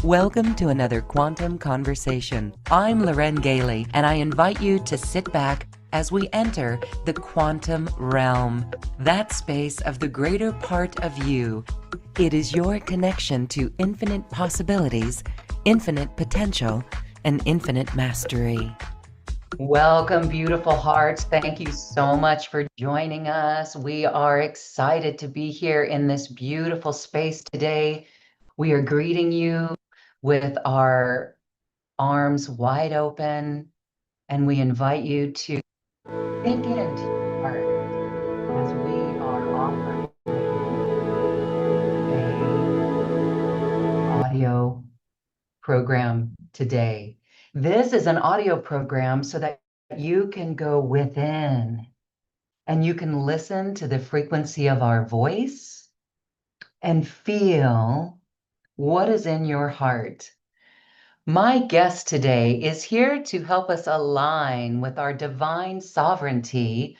Welcome to another Quantum Conversation. I'm Loren Gailey, and I invite you to sit back as we enter the quantum realm, that space of the greater part of you. It is your connection to infinite possibilities, infinite potential, and infinite mastery. Welcome, beautiful hearts. Thank you so much for joining us. We are excited to be here in this beautiful space today. We are greeting you with our arms wide open, and we invite you to sink into your heart as we are offering an audio program today. This is an audio program so that you can go within and you can listen to the frequency of our voice and feel what is in your heart. My guest today is here to help us align with our divine sovereignty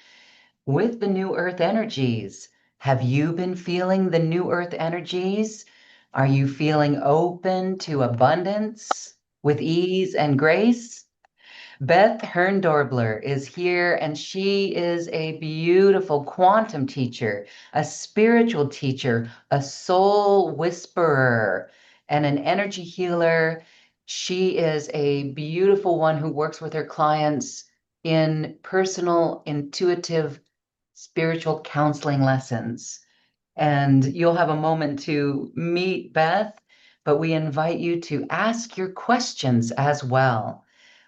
with the new earth energies. Have you been feeling the new earth energies? Are you feeling open to abundance with ease and grace? Beth Herndobler is here, and she is a beautiful quantum teacher, a spiritual teacher, a soul whisperer, and an energy healer. She is a beautiful one who works with her clients in personal, intuitive, spiritual counseling lessons. And you'll have a moment to meet Beth, but we invite you to ask your questions as well.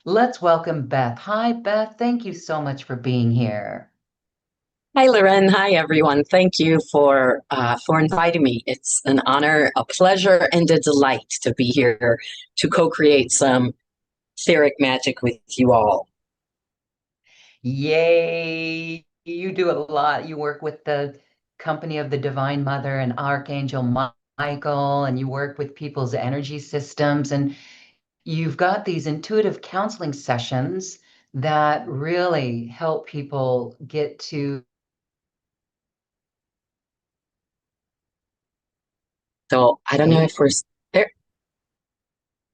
Let's welcome Beth. Hi, Beth. Thank you so much for being here. Hi, Loren. Hi, everyone. Thank you for inviting me. It's an honor, a pleasure, and a delight to be here to co-create some etheric magic with you all. Yay! You do a lot. You work with the company of the Divine Mother and Archangel Michael, and you work with people's energy systems, and you've got these intuitive counseling sessions that really help people get to. So I don't know if we're there.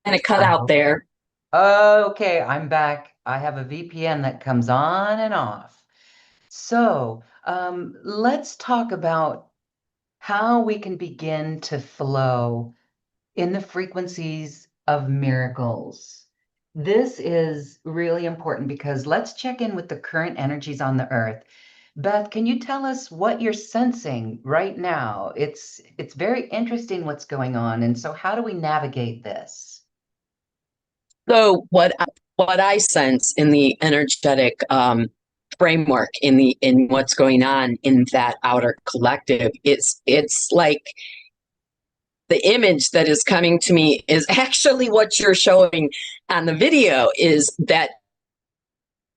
And it cut out there. Okay, I'm back. I have a VPN that comes on and off. So let's talk about how we can begin to flow in the frequencies of miracles. This is really important because let's check in with the current energies on the earth. Beth, can you tell us what you're sensing right now? It's very interesting what's going on. And so how do we navigate this? So what I sense in the energetic framework in what's going on in that outer collective, it's like the image that is coming to me is actually what you're showing on the video, is that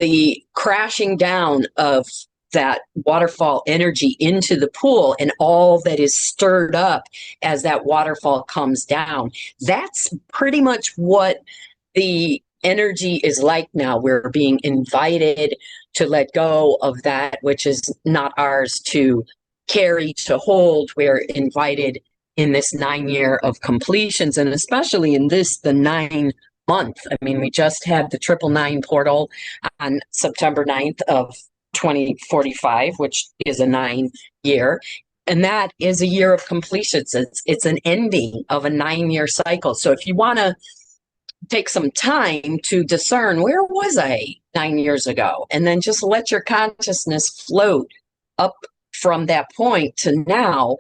the crashing down of that waterfall energy into the pool and all that is stirred up as that waterfall comes down. That's pretty much what the energy is like now. We're being invited to let go of that which is not ours to carry, to hold. We're invited in this 9 year of completions, and especially in this, the 9 month. I mean, we just had the 999 portal on September 9th of 2045, which is a 9 year. And that is a year of completions. It's an ending of a 9 year cycle. So if you want to take some time to discern, where was I 9 years ago? And then just let your consciousness float up from that point to now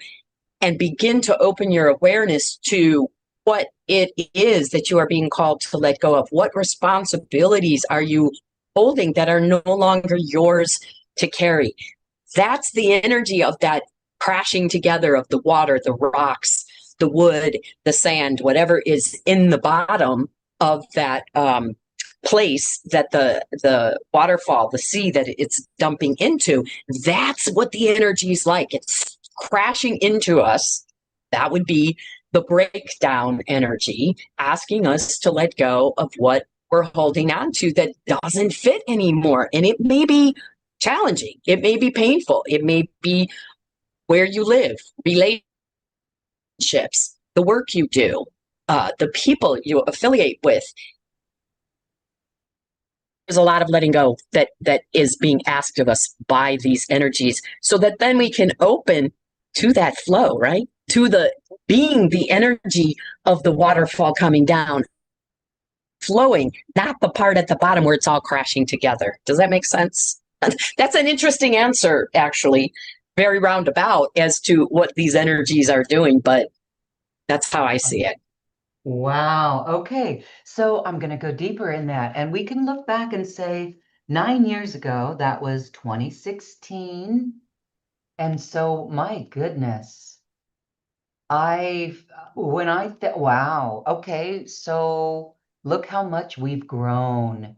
and begin to open your awareness to what it is that you are being called to let go of. What responsibilities are you holding that are no longer yours to carry? That's the energy of that crashing together of the water, the rocks, the wood, the sand, whatever is in the bottom of that place that the waterfall, the sea that it's dumping into. That's what the energy is like. It's crashing into us. That would be the breakdown energy, asking us to let go of what we're holding on to that doesn't fit anymore. And it may be challenging. It may be painful. It may be where you live, relationships, the work you do, the people you affiliate with, there's a lot of letting go that is being asked of us by these energies, so that then we can open to that flow, right? To the being the energy of the waterfall coming down, flowing, not the part at the bottom where it's all crashing together. Does that make sense? That's an interesting answer, actually, very roundabout as to what these energies are doing, but that's how I see it. Wow. Okay. So I'm going to go deeper in that. And we can look back and say 9 years ago, that was 2016. And so, my goodness, I, when I th wow. Okay. So look how much we've grown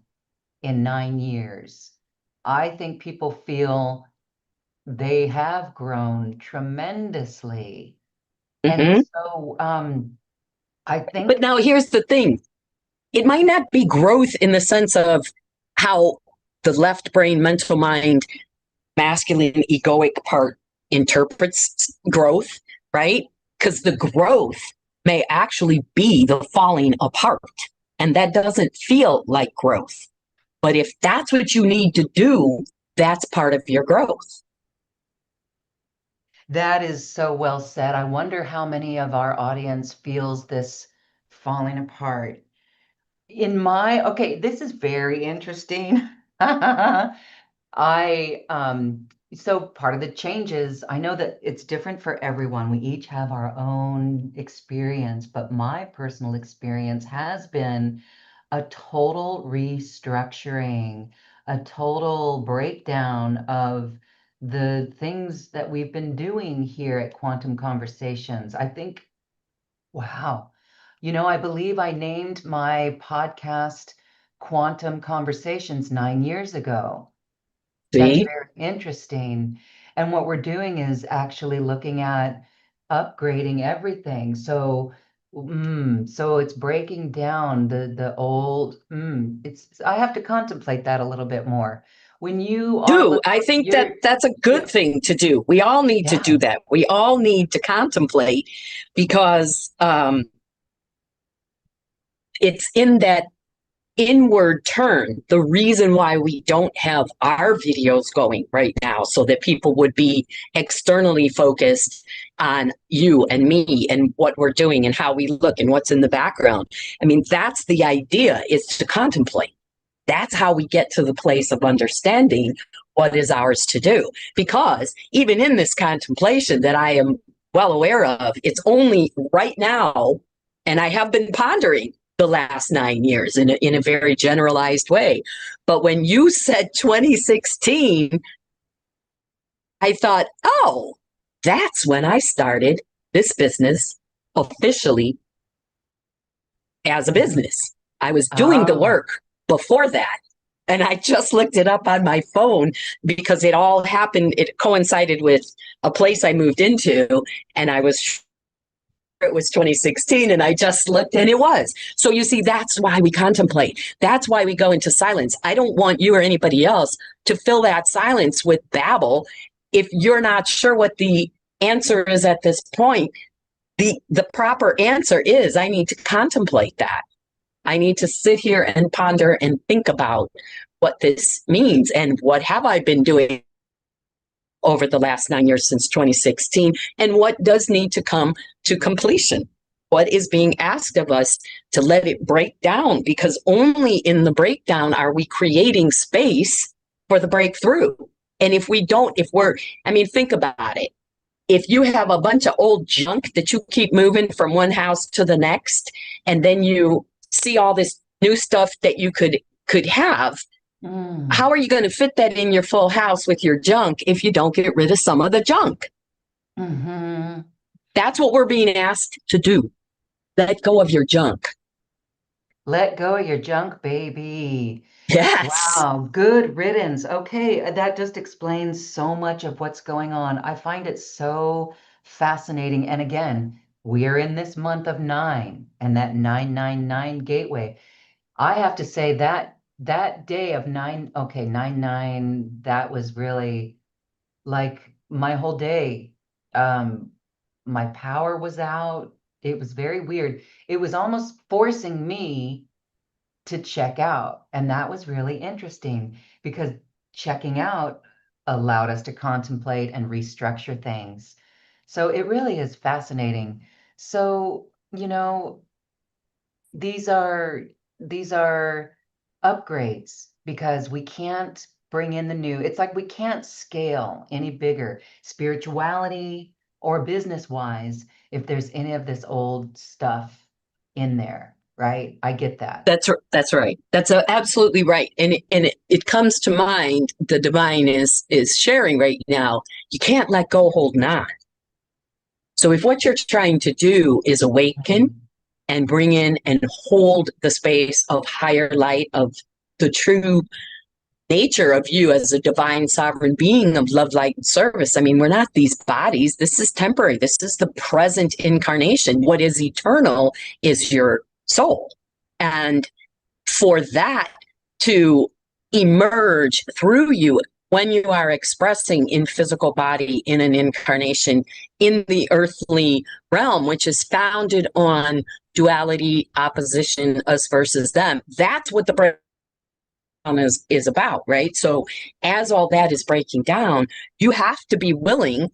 in 9 years. I think people feel they have grown tremendously. And Mm-hmm. so, I But think now here's the thing, it might not be growth in the sense of how the left brain, mental mind, masculine egoic part interprets growth, right? Because the growth may actually be the falling apart. And that doesn't feel like growth. But if that's what you need to do, that's part of your growth. that is so well said. I wonder how many of our audience feels this falling apart. Okay, this is very interesting. So part of the changes, I know that it's different for everyone. We each have our own experience, but my personal experience has been a total restructuring, a total breakdown of the things that we've been doing here at Quantum Conversations. I think, wow, I believe I named my podcast Quantum Conversations 9 years ago. That's See? very interesting. And what we're doing is actually looking at upgrading everything. So it's breaking down the old. I have to contemplate that a little bit more. When you are Do look, I think that you're that's a good thing to do? We all need to do yeah. that. We all need to contemplate because it's in that inward turn, the reason why we don't have our videos going right now, so that people would be externally focused on you and me and what we're doing and how we look and what's in the background. I mean, that's the idea, is to contemplate. That's how we get to the place of understanding what is ours to do. Because even in this contemplation that I am well aware of, it's only right now, and I have been pondering the last 9 years in a very generalized way. But when you said 2016, I thought, oh, that's when I started this business officially as a business. I was doing the Oh, work before that. And I just looked it up on my phone because it all happened. It coincided with a place I moved into, and I was it was 2016, and I just looked and it was. So you see, that's why we contemplate. That's why we go into silence. I don't want you or anybody else to fill that silence with babble. If you're not sure what the answer is at this point, the proper answer is I need to contemplate that. I need to sit here and ponder and think about what this means and what have I been doing over the last 9 years since 2016, and what does need to come to completion. What is being asked of us to let it break down, because only in the breakdown are we creating space for the breakthrough. And if we don't, I mean, think about it. If you have a bunch of old junk that you keep moving from one house to the next, and then you see all this new stuff that you could have, how mm, are you going to fit that in your full house with your junk if you don't get rid of some of the junk? mm-hmm. That's what we're being asked to do. Let go of your junk. Let go of your junk, baby. Yes. Wow, good riddance. Okay, that just explains so much of what's going on. I find it so fascinating. And again, we are in this month of nine and that 999 gateway. I have to say that that day of nine, okay, 99, that was really like my whole day. Um, my power was out. It was very weird. It was almost forcing me to check out. And that was really interesting because checking out allowed us to contemplate and restructure things. So it really is fascinating. So, these are these are upgrades because we can't bring in the new. It's like we can't scale any bigger, spirituality or business wise, if there's any of this old stuff in there, right? I get that. That's right. That's absolutely right. And it comes to mind. The divine is sharing right now. You can't let go holding on. So if what you're trying to do is awaken and bring in and hold the space of higher light, of the true nature of you as a divine sovereign being of love, light, and service. I mean, we're not these bodies. This is temporary. This is the present incarnation. What is eternal is your soul. And for that to emerge through you when you are expressing in physical body, in an incarnation, in the earthly realm, which is founded on duality, opposition, us versus them, that's what the breakdown is about, right? So as all that is breaking down, you have to be willing to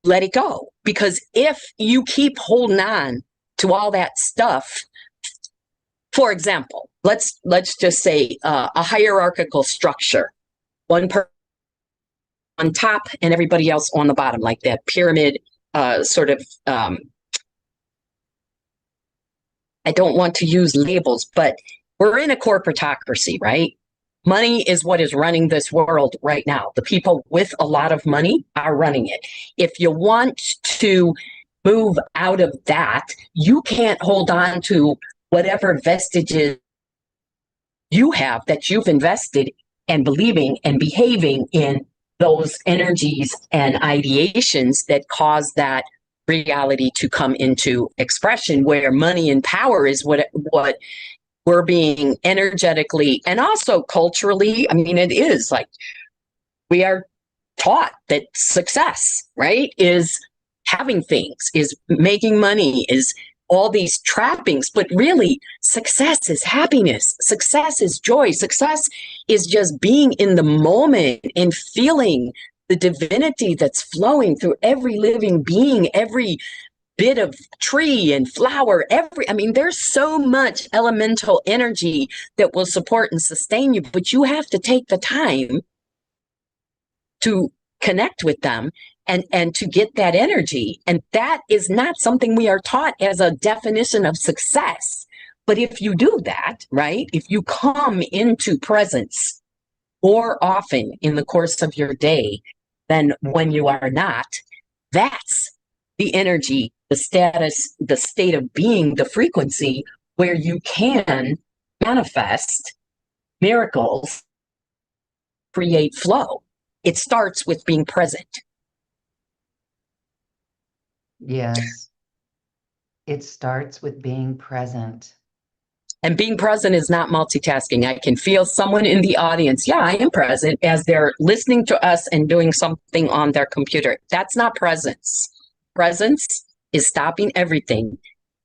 let it go. Because if you keep holding on to all that stuff, for example, let's just say a hierarchical structure, one person on top and everybody else on the bottom, like that pyramid sort of. I don't want to use labels, but we're in a corporatocracy, right? Money is what is running this world right now. The people with a lot of money are running it. If you want to move out of that, you can't hold on to whatever vestiges you have that you've invested and believing and behaving in those energies and ideations that cause that reality to come into expression, where money and power is what we're being energetically and also culturally. I mean, it is like we are taught that success, right, is having things, is making money, is all these trappings, but really success is happiness. Success is joy. Success is just being in the moment and feeling the divinity that's flowing through every living being, every bit of tree and flower, I mean, there's so much elemental energy that will support and sustain you, but you have to take the time to connect with them and to get that energy. And that is not something we are taught as a definition of success. But if you do that, right, if you come into presence more often in the course of your day than when you are not, that's the energy, the status, the state of being, the frequency where you can manifest miracles, create flow. It starts with being present. Yes. It starts with being present. And being present is not multitasking. I can feel someone in the audience, yeah, I am present, as they're listening to us and doing something on their computer. That's not presence. Presence is stopping everything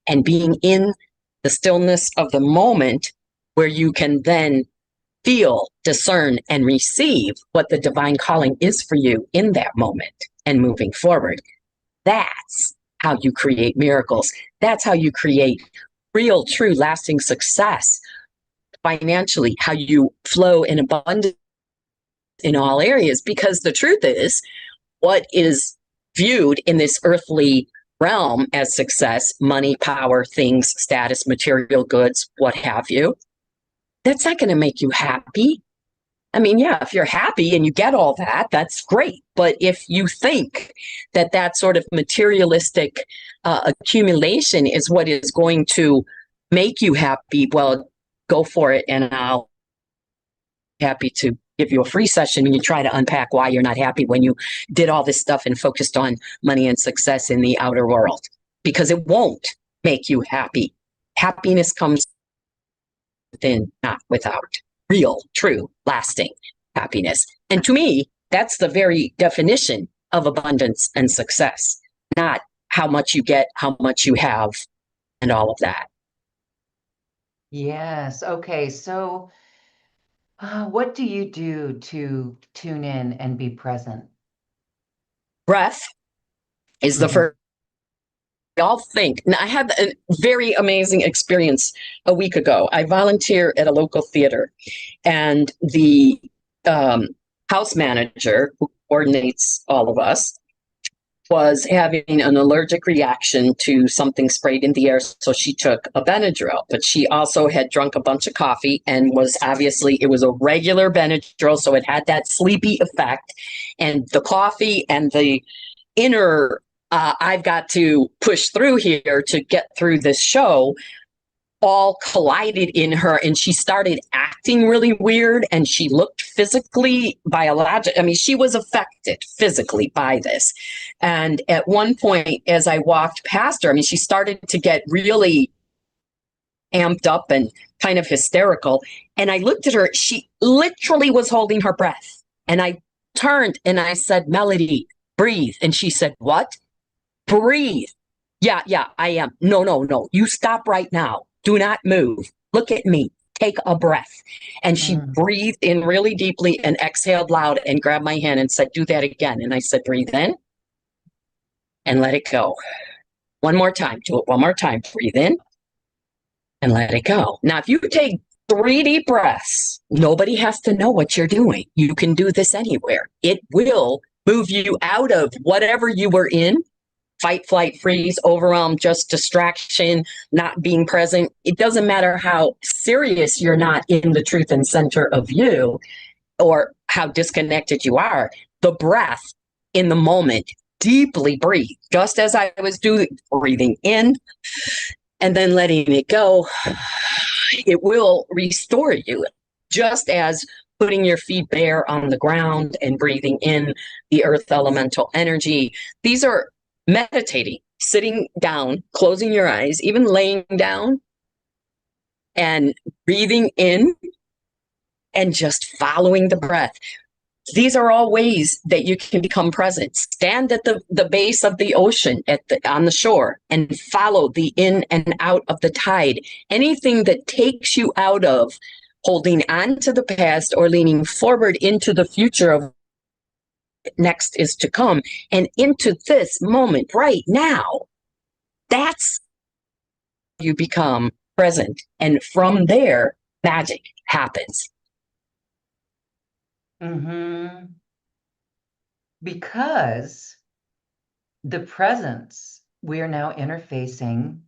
and being in the stillness of the moment, where you can then feel, discern, and receive what the divine calling is for you in that moment and moving forward. That's how you create miracles. That's how you create real, true, lasting success financially, how you flow in abundance in all areas. Because the truth is, what is viewed in this earthly realm as success, money, power, things, status, material goods, what have you, that's not going to make you happy. I mean, yeah, if you're happy and you get all that, that's great. But if you think that that sort of materialistic accumulation is what is going to make you happy, well, go for it. And I'll be happy to give you a free session and you try to unpack why you're not happy when you did all this stuff and focused on money and success in the outer world, because it won't make you happy. Happiness comes within, not without. Real, true, lasting happiness. And to me, that's the very definition of abundance and success, not how much you get, how much you have, and all of that. Yes. Okay. So, what do you do to tune in and be present? Breath is the Mhm. first. Y'all think. Now, I had a very amazing experience a week ago. I volunteer at a local theater, and the um, house manager who coordinates all of us was having an allergic reaction to something sprayed in the air. So she took a Benadryl, but she also had drunk a bunch of coffee and was obviously, it was a regular Benadryl. So it had that sleepy effect. And the coffee and the inner, I've got to push through here to get through this show, all collided in her, and she started acting really weird, and she looked physically biologic. I mean, she was affected physically by this. And at one point, as I walked past her, I mean, she started to get really amped up and kind of hysterical. And I looked at her, she literally was holding her breath. And I turned and I said, Melody, breathe. And she said, what? Breathe. Yeah, I am. No. You stop right now. Do not move. Look at me. Take a breath. And she Mm. breathed in really deeply and exhaled loud and grabbed my hand and said, do that again. And I said, breathe in and let it go. One more time. Do it one more time. Breathe in and let it go. Now, if you take 3 deep breaths, nobody has to know what you're doing. You can do this anywhere. It will move you out of whatever you were in. Fight, flight, freeze, overwhelm, just distraction, not being present. It doesn't matter how serious you're not in the truth and center of you or how disconnected you are. The breath in the moment, deeply breathe, just as I was doing, breathing in and then letting it go. It will restore you, just as putting your feet bare on the ground and breathing in the earth elemental energy. These are meditating, sitting down, closing your eyes, even laying down and breathing in and just following the breath. These are all ways that you can become present. Stand at the base of the ocean on the shore and follow the in and out of the tide. Anything that takes you out of holding on to the past or leaning forward into the future of next is to come and into this moment right now. That's how you become present. And from there, magic happens. Mm-hmm. Because the presence, we are now interfacing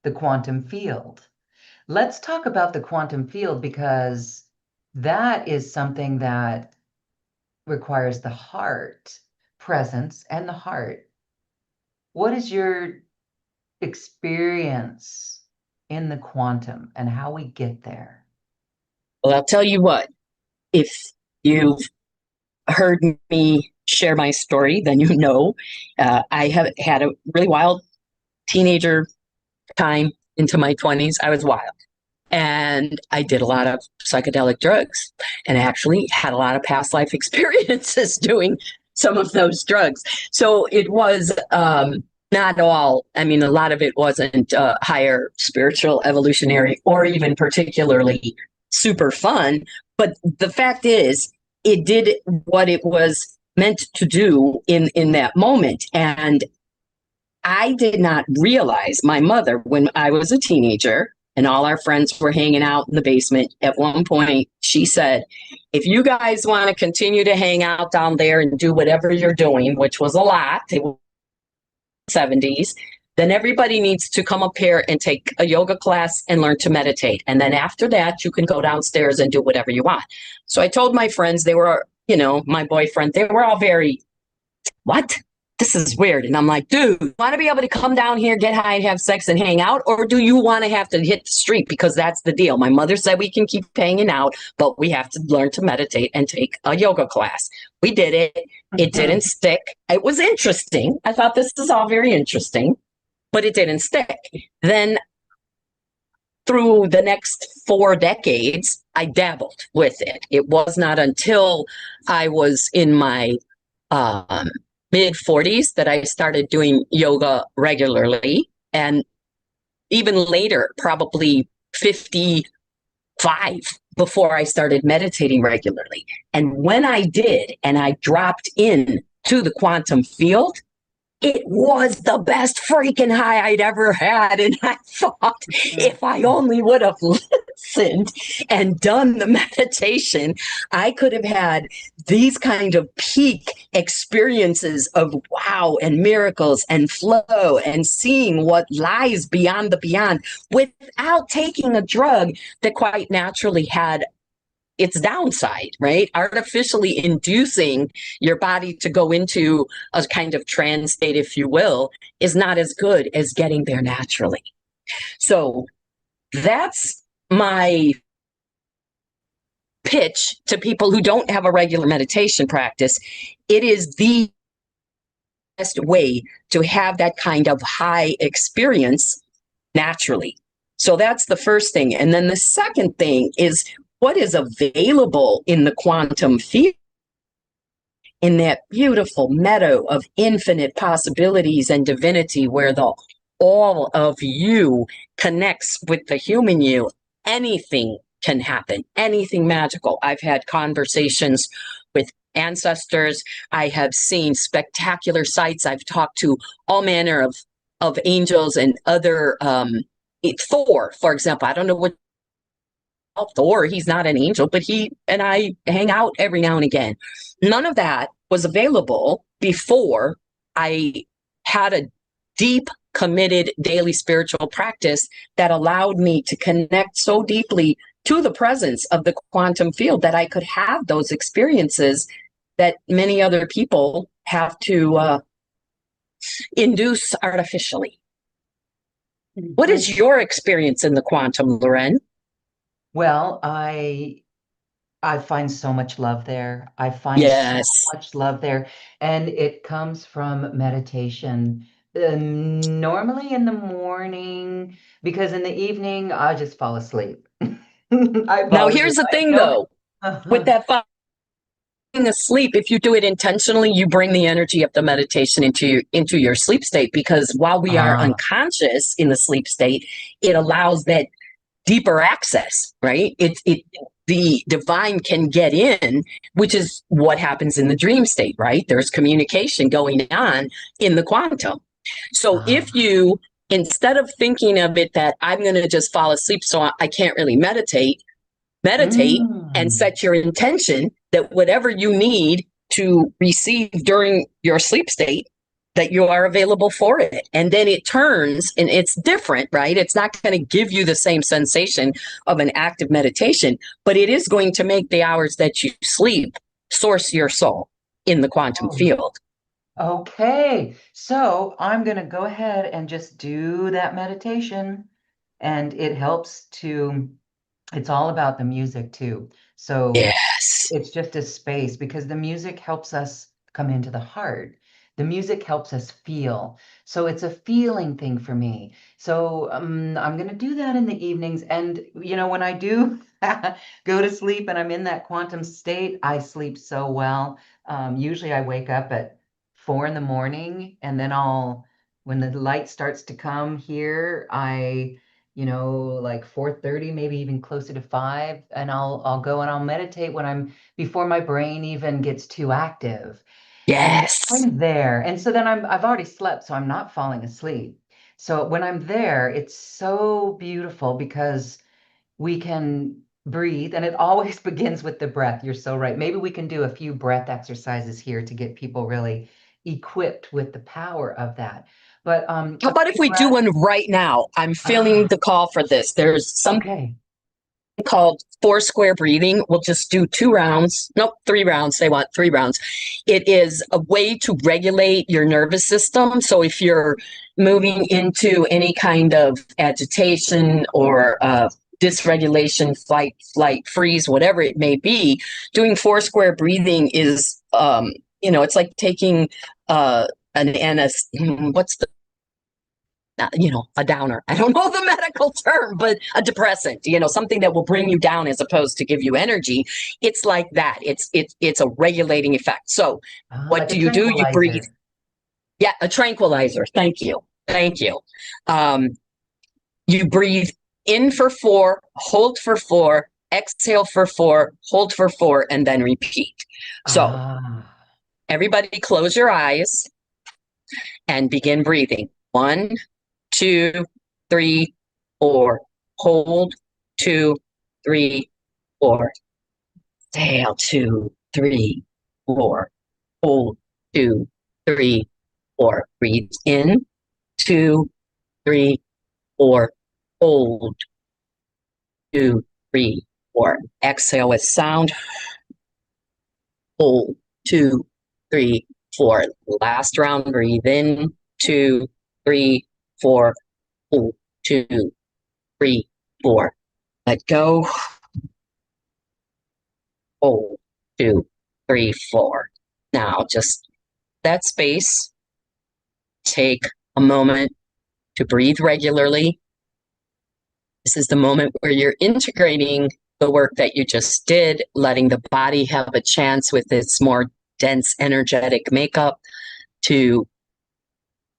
the quantum field. Let's talk about the quantum field because that is something that requires the heart presence and the heart. What is your experience in the quantum and how we get there? Well, I'll tell you what, if you've heard me share my story, then you know I have had a really wild teenager time into my 20s. I was wild. And I did a lot of psychedelic drugs and actually had a lot of past life experiences doing some of those drugs. So it was not all, I mean, a lot of it wasn't higher spiritual, evolutionary, or even particularly super fun. But the fact is, it did what it was meant to do in that moment. And I did not realize my mother, when I was a teenager and all our friends were hanging out in the basement, at one point she said, if you guys want to continue to hang out down there and do whatever you're doing, which was a lot, it was 70s, then everybody needs to come up here and take a yoga class and learn to meditate. And then after that, you can go downstairs and do whatever you want. So I told my friends, they were, my boyfriend, they were all very, what? This is weird. And I'm like, dude, you want to be able to come down here, get high and have sex and hang out? Or do you want to have to hit the street? Because that's the deal. My mother said we can keep hanging out, but we have to learn to meditate and take a yoga class. We did it. It didn't stick. It was interesting. I thought this is all very interesting, but it didn't stick. Then through the next 4 decades, I dabbled with it. It was not until I was in my mid 40s that I started doing yoga regularly. And even later, probably 55 before I started meditating regularly. And when I did, and I dropped in to the quantum field, it was the best freaking high I'd ever had. And I thought, if I only would have listened and done the meditation, I could have had these kind of peak experiences of wow and miracles and flow and seeing what lies beyond the beyond without taking a drug that quite naturally had its downside, right? Artificially inducing your body to go into a kind of trance state, if you will, is not as good as getting there naturally. So that's my pitch to people who don't have a regular meditation practice. It is the best way to have that kind of high experience naturally. So that's the first thing. And then the second thing is what is available in the quantum field, in that beautiful meadow of infinite possibilities and divinity where the all of you connects with the human you. Anything can happen, anything magical. I've had conversations with ancestors. I have seen spectacular sights. I've talked to all manner of angels and other Thor, for example. I don't know what Thor, he's not an angel, but he and I hang out every now and again. None of that was available before I had a deep, committed daily spiritual practice that allowed me to connect so deeply to the presence of the quantum field that I could have those experiences that many other people have to induce artificially. What is your experience in the quantum, Loren? Well, I find so much love there. I find so Yes. much love there. And it comes from meditation. Normally in the morning, because in the evening, I just fall asleep. I've Now, always here's been the like, thing, nope. though, with that falling asleep, if you do it intentionally, you bring the energy of the meditation into your sleep state, because while we are Ah, unconscious in the sleep state, it allows that deeper access, right? It the divine can get in, which is what happens in the dream state, right? There's communication going on in the quantum. So if ah. you, instead of thinking of it that I'm going to just fall asleep so I can't really meditate and Mm. set your intention that whatever you need to receive during your sleep state, that you are available for it. And then it turns and it's different, right? It's not going to give you the same sensation of an active meditation, but it is going to make the hours that you sleep source your soul in the quantum Oh, field. okay. So I'm going to go ahead and just do that meditation. And it helps to, it's all about the music too. So Yes. it's just a space because the music helps us come into the heart. The music helps us feel. So it's a feeling thing for me. So I'm going to do that in the evenings. And, when I do go to sleep and I'm in that quantum state, I sleep so well. Usually I wake up at 4 in the morning and then when the light starts to come here, like 4:30, maybe even closer to 5, and I'll go and I'll meditate when I'm before my brain even gets too active. And then Yes. I'm there. And so then I've already slept, so I'm not falling asleep. So when I'm there, it's so beautiful because we can breathe, and it always begins with the breath. You're so right. Maybe we can do a few breath exercises here to get people really equipped with the power of that. But How a about if few we do breaths. one right now? I'm feeling Ah, the call for this. There's some okay. called four square breathing. We'll just do 2 rounds. Nope, 3 rounds. They want 3 rounds. It is a way to regulate your nervous system. So if you're moving into any kind of agitation or dysregulation, flight, freeze, whatever it may be, doing four square breathing is, it's like taking what's the a downer. I don't know the medical term, but a depressant, something that will bring you down as opposed to give you energy. It's like that. It's a regulating effect. So what Like a do? You breathe. tranquilizer. Yeah, a tranquilizer. Thank you. Thank you. Um, you breathe in for 4, hold for 4, exhale for 4, hold for 4, and then repeat. So Ah, everybody close your eyes and begin breathing. 1, 2, 3, 4. Hold, 2, 3, 4. Exhale, 2, 3, 4. Hold, 2, 3, 4. Breathe in, 2, 3, 4. Hold, 2, 3, 4. Exhale with sound. Hold, 2, 3, 4. Last round. Breathe in, 2, 3, 4. Hold, 2, 3, 4. Let go. Hold, 2, 3, 4. Now just that space. Take a moment to breathe regularly. This is the moment where you're integrating the work that you just did, letting the body have a chance with its more dense energetic makeup to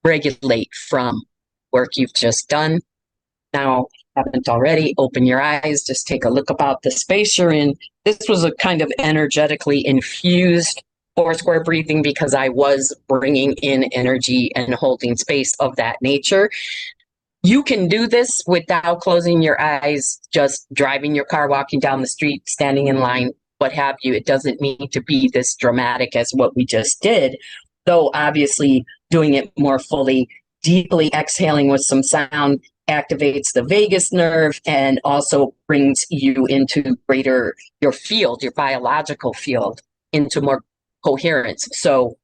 regulate from work you've just done. Now, haven't already, open your eyes, just take a look about the space you're in. This was a kind of energetically infused 4 square breathing because I was bringing in energy and holding space of that nature. You can do this without closing your eyes, just driving your car, walking down the street, standing in line, what have you. It doesn't need to be this dramatic as what we just did, though obviously doing it more fully, deeply exhaling with some sound activates the vagus nerve and also brings you into greater, your field, your biological field, into more coherence. So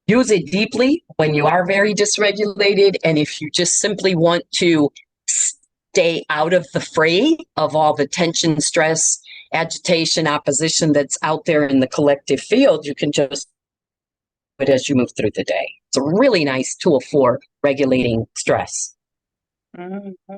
use it deeply when you are very dysregulated. And if you just simply want to stay out of the fray of all the tension, stress, agitation, opposition that's out there in the collective field, you can just do it as you move through the day. It's a really nice tool for regulating stress. mm-hmm.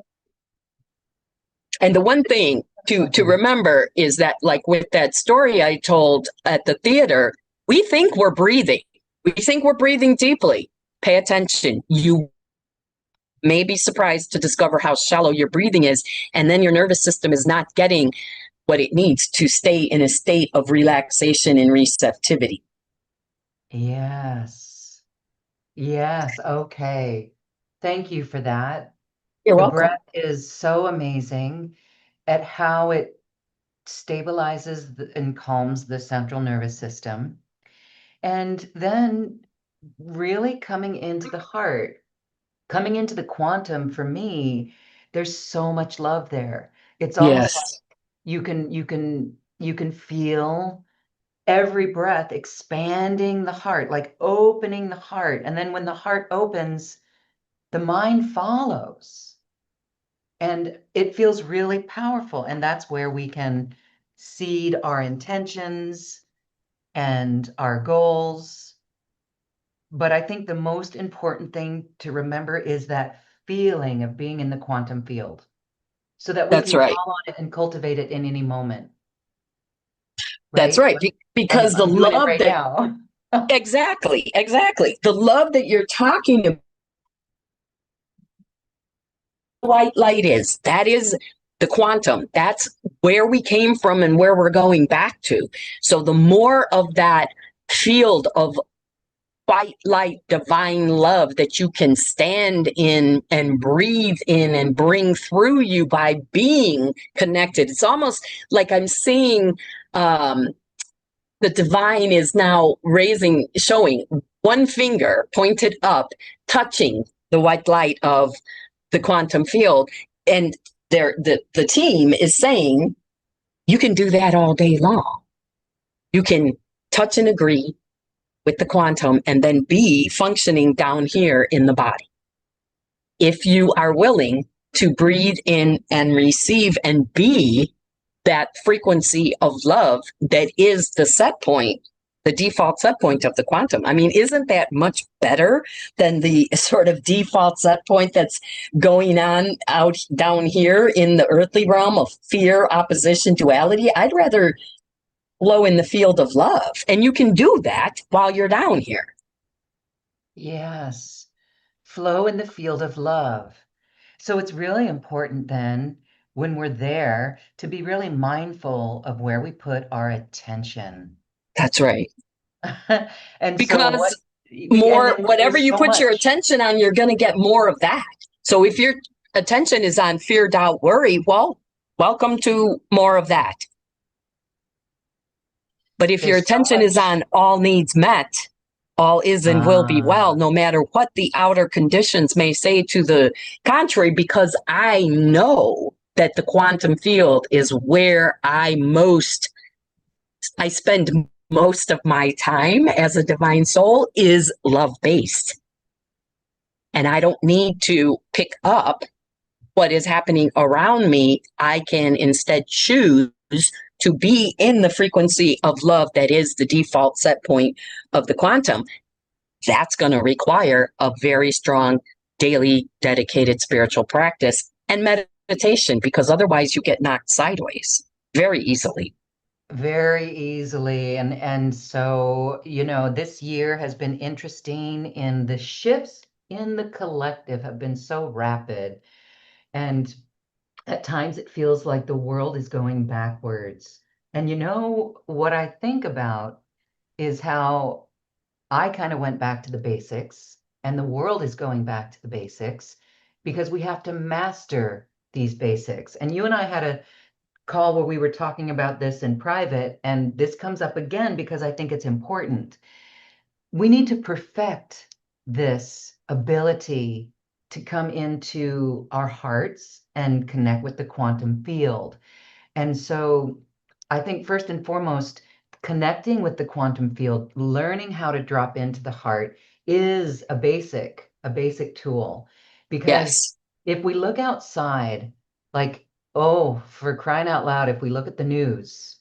And the one thing to remember is that, like with that story I told at the theater, we think we're breathing. We think we're breathing deeply. Pay attention. You may be surprised to discover how shallow your breathing is, and then your nervous system is not getting what it needs to stay in a state of relaxation and receptivity. Yes. Yes. Okay. Thank you for that. You're The welcome. breath is so amazing at how it stabilizes and calms the central nervous system. And then really coming into the heart, coming into the quantum for me, there's so much love there. It's almost like Yes, you can feel every breath expanding the heart, like opening the heart. And then when the heart opens, the mind follows. And it feels really powerful. And that's where we can seed our intentions and our goals. But I think the most important thing to remember is that feeling of being in the quantum field so that we that's can right. call on it and cultivate it in any moment, That's right? right. Because the I'm doing it love right that, now. exactly, the love that you're talking about, white light is, that is the quantum. That's where we came from and where we're going back to. So the more of that field of white light, divine love that you can stand in and breathe in and bring through you by being connected. It's almost like I'm seeing the divine is now raising, showing one finger pointed up, touching the white light of the quantum field. And the team is saying, you can do that all day long. You can touch and agree with the quantum and then be functioning down here in the body. If you are willing to breathe in and receive and be that frequency of love that is the set point, the default set point of the quantum. I mean, isn't that much better than the sort of default set point that's going on out down here in the earthly realm of fear, opposition, duality? I'd rather flow in the field of love. And you can do that while you're down here. Yes. Flow in the field of love. So it's really important then when we're there to be really mindful of where we put our attention. That's right. And so what, Because and more, then whatever there's you so put your much. attention on, you're going to get more of that. So if your attention is on fear, doubt, worry, well, welcome to more of that. But if your There's so attention is much. on all needs met, all is and will be well, Ah, no matter what the outer conditions may say to the contrary, because I know that the quantum field is where I spend most of my time as a divine soul is love based. And I don't need to pick up what is happening around me. I can instead choose to be in the frequency of love that is the default set point of the quantum. That's going to require a very strong daily dedicated spiritual practice and meditation, because otherwise you get knocked sideways very easily. very easily. And so, this year has been interesting in the shifts in the collective have been so rapid. And at times it feels like the world is going backwards. And what I think about is how I kind of went back to the basics, and the world is going back to the basics because we have to master these basics. And you and I had a call where we were talking about this in private, and this comes up again because I think it's important. We need to perfect this ability to come into our hearts and connect with the quantum field. And so I think first and foremost, connecting with the quantum field, learning how to drop into the heart is a basic tool. Because Yes. if we look outside, like, oh, for crying out loud, if we look at the news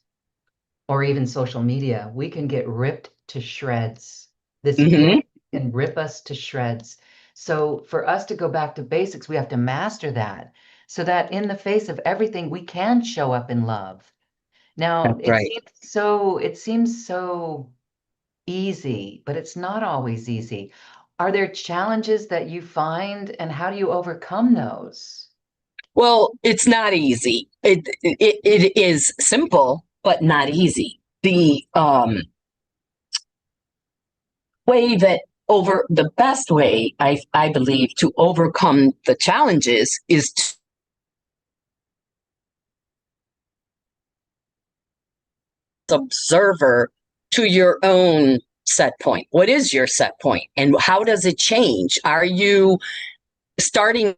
or even social media, we can get ripped to shreds. This feeling Mm-hmm. can rip us to shreds. So for us to go back to basics, we have to master that so that in the face of everything, we can show up in love. Now, That's right. it seems so easy, but it's not always easy. Are there challenges that you find, and how do you overcome those? Well, it's not easy. It is simple, but not easy. The way that over the best way I believe to overcome the challenges is to observer to your own set point. What is your set point and how does it change? Are you starting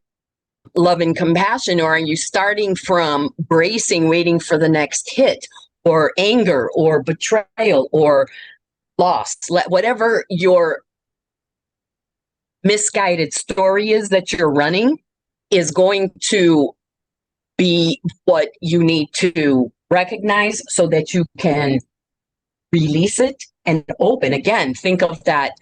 love and compassion, or are you starting from bracing, waiting for the next hit, or anger, or betrayal, or loss? Whatever your misguided story is that you're running is going to be what you need to recognize so that you can release it and open. Again, think of that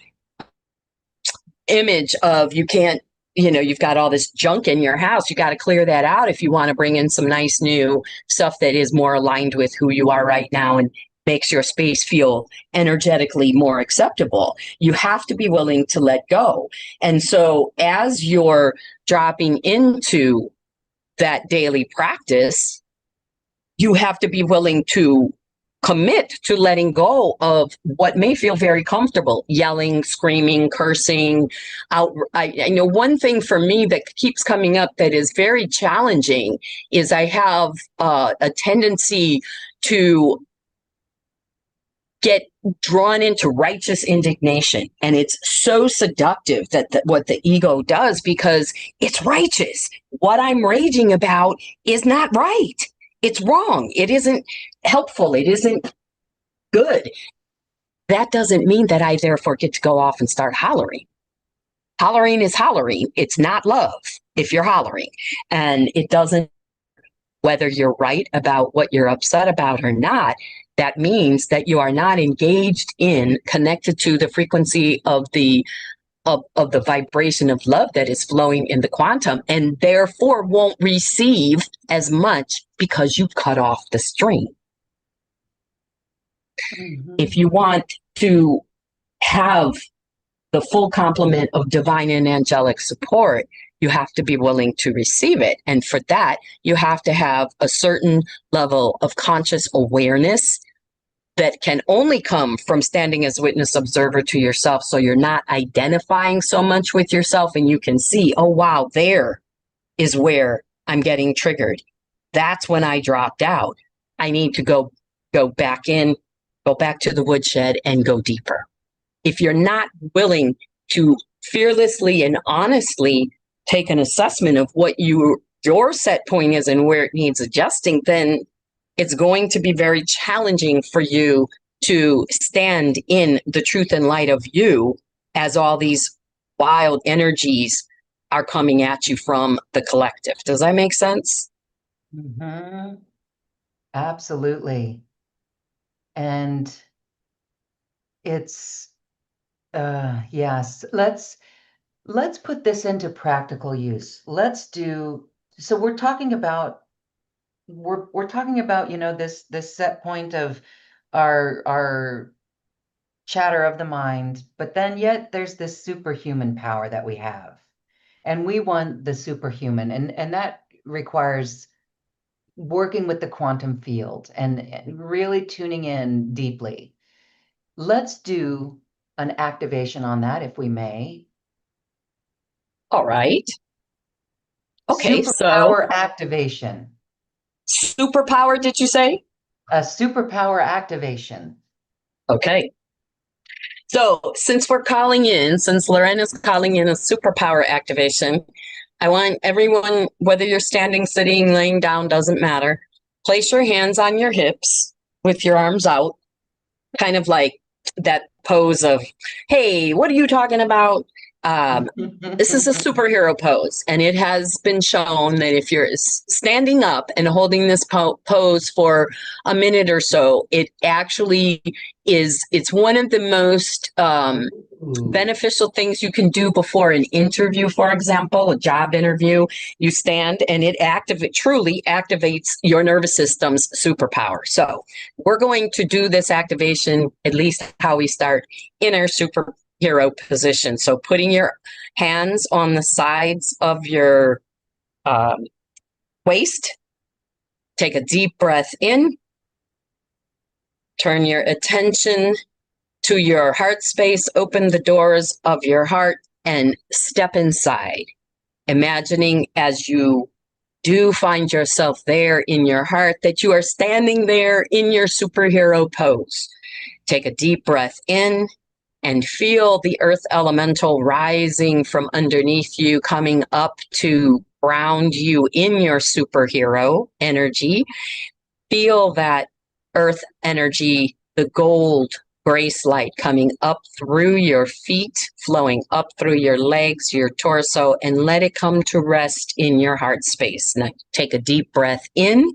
image of you can't, you've got all this junk in your house. You got to clear that out if you want to bring in some nice new stuff that is more aligned with who you are right now and makes your space feel energetically more acceptable. You have to be willing to let go. And so as you're dropping into that daily practice, you have to be willing to commit to letting go of what may feel very comfortable, yelling, screaming, cursing out. I know one thing for me that keeps coming up that is very challenging is I have a tendency to get drawn into righteous indignation. And it's so seductive that what the ego does, because it's righteous. What I'm raging about is not right. It's wrong. It isn't helpful. It isn't good. That doesn't mean that I therefore get to go off and start hollering. Hollering is hollering. It's not love if you're hollering. And it doesn't, whether you're right about what you're upset about or not, that means that you are not engaged in, connected to the frequency of the vibration of love that is flowing in the quantum, and therefore won't receive as much because you cut off the stream. Mhm. If you want to have the full complement of divine and angelic support, you have to be willing to receive it. And for that, you have to have a certain level of conscious awareness that can only come from standing as witness observer to yourself. So you're not identifying so much with yourself, and you can see, oh, wow, there is where I'm getting triggered. That's when I dropped out. I need to go back in, go back to the woodshed and go deeper. If you're not willing to fearlessly and honestly take an assessment of what your set point is and where it needs adjusting, then it's going to be very challenging for you to stand in the truth and light of you as all these wild energies are coming at you from the collective. Does that make sense? Mm-hmm. Absolutely. And it's, yes, let's put this into practical use. So we're talking about, you know, this set point of our chatter of the mind, but then yet there's this superhuman power that we have. And we want the superhuman, and that requires working with the quantum field and really tuning in deeply. Let's do an activation on that, if we may. All right. Okay, Superpower activation. Superpower, did you say? A superpower activation. Okay. So since Lorena's calling in a superpower activation, I want everyone, whether you're standing, sitting, laying down, doesn't matter, place your hands on your hips with your arms out, kind of like that pose of, hey, what are you talking about? This is a superhero pose, and it has been shown that if you're standing up and holding this pose for a minute or so, it actually it's one of the most beneficial things you can do before an interview, for example, a job interview. You stand and it truly activates your nervous system's superpower. So we're going to do this activation, at least how we start, in our superhero position. So putting your hands on the sides of your waist, take a deep breath in, turn your attention to your heart space, open the doors of your heart and step inside. Imagining as you do find yourself there in your heart that you are standing there in your superhero pose. Take a deep breath in and feel the earth elemental rising from underneath you, coming up to ground you in your superhero energy. Feel that earth energy, the gold grace light coming up through your feet, flowing up through your legs, your torso, and let it come to rest in your heart space. Now take a deep breath in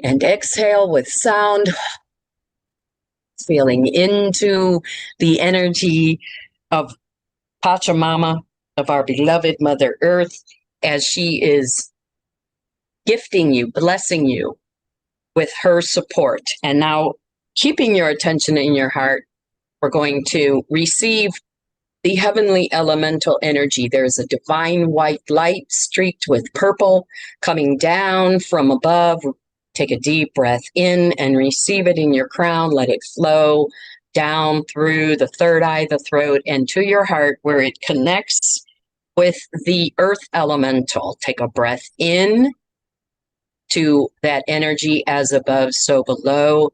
and exhale with sound, feeling into the energy of Pachamama, of our beloved Mother Earth, as she is gifting you, blessing you with her support. And now, keeping your attention in your heart, we're going to receive the heavenly elemental energy. There's a divine white light streaked with purple coming down from above. Take a deep breath in and receive it in your crown. Let it flow down through the third eye, the throat, and to your heart, where it connects with the earth elemental. Take a breath in to that energy, as above, so below.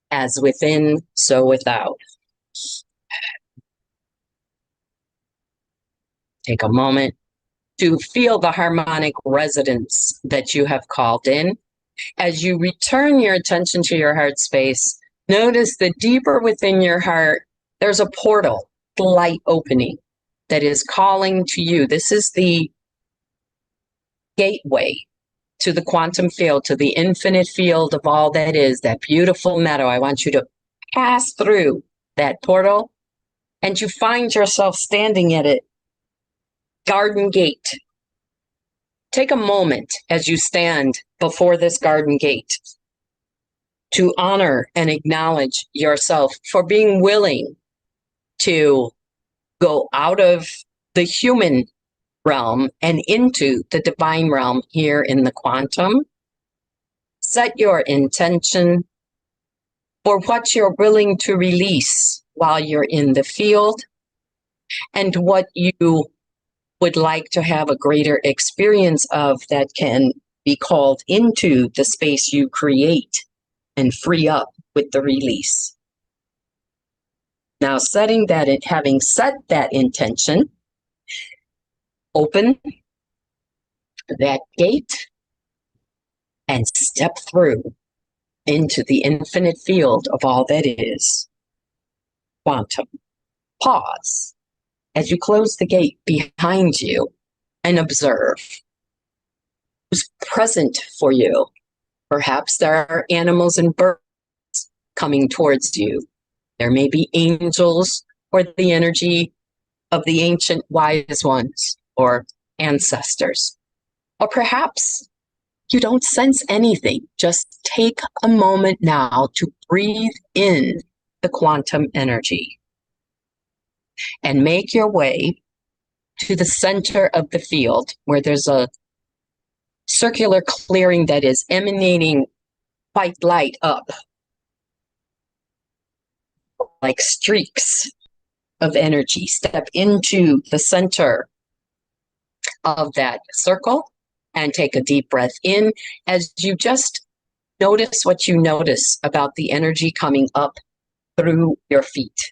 As within, so without. Take a moment to feel the harmonic resonance that you have called in. As you return your attention to your heart space, notice that deeper within your heart, there's a portal, the light opening that is calling to you. This is the gateway to the quantum field, to the infinite field of all that is, that beautiful meadow. I want you to pass through that portal, and you find yourself standing at it, garden gate. Take a moment as you stand before this garden gate to honor and acknowledge yourself for being willing to go out of the human realm and into the divine realm here in the quantum. Set your intention for what you're willing to release while you're in the field and what you would like to have a greater experience of that can be called into the space you create and free up with the release. Now, having set that intention, open that gate and step through into the infinite field of all that is quantum. Pause as you close the gate behind you and observe who's present for you. Perhaps there are animals and birds coming towards you. There may be angels or the energy of the ancient wise ones or ancestors. Or perhaps you don't sense anything. Just take a moment now to breathe in the quantum energy and make your way to the center of the field where there's a circular clearing that is emanating white light up like streaks of energy. Step into the center of that circle and take a deep breath in as you just notice what you notice about the energy coming up through your feet.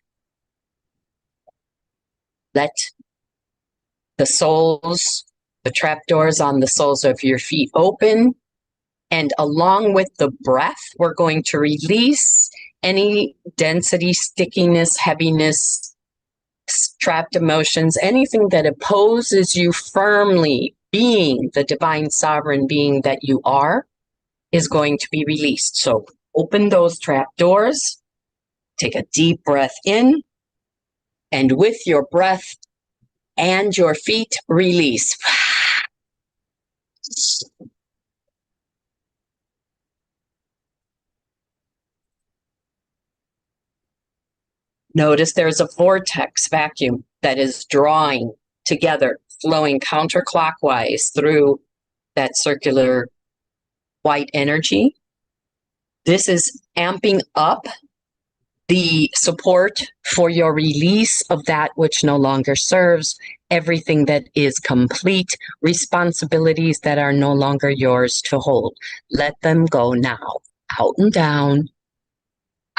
Let the trapdoors on the soles of your feet open, and along with the breath, we're going to release any density, stickiness, heaviness, trapped emotions, anything that opposes you firmly being the divine sovereign being that you are is going to be released. So open those trapdoors, take a deep breath in, and with your breath and your feet, release. Notice there's a vortex vacuum that is drawing together, flowing counterclockwise through that circular white energy. This is amping up the support for your release of that which no longer serves, everything that is complete, responsibilities that are no longer yours to hold. Let them go now. Out and down,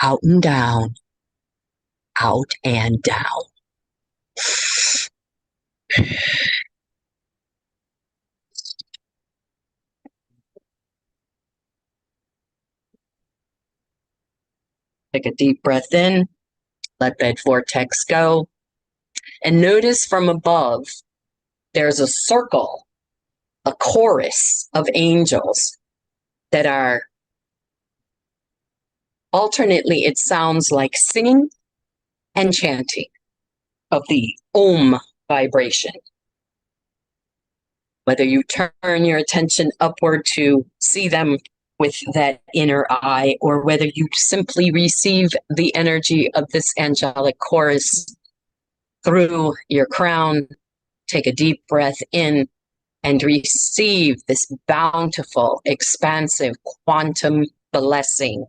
out and down, out and down. Take a deep breath in, let that vortex go. And notice from above, there's a circle, a chorus of angels that are alternately, it sounds like singing and chanting of the Om vibration. Whether you turn your attention upward to see them with that inner eye, or whether you simply receive the energy of this angelic chorus through your crown, take a deep breath in and receive this bountiful, expansive quantum blessing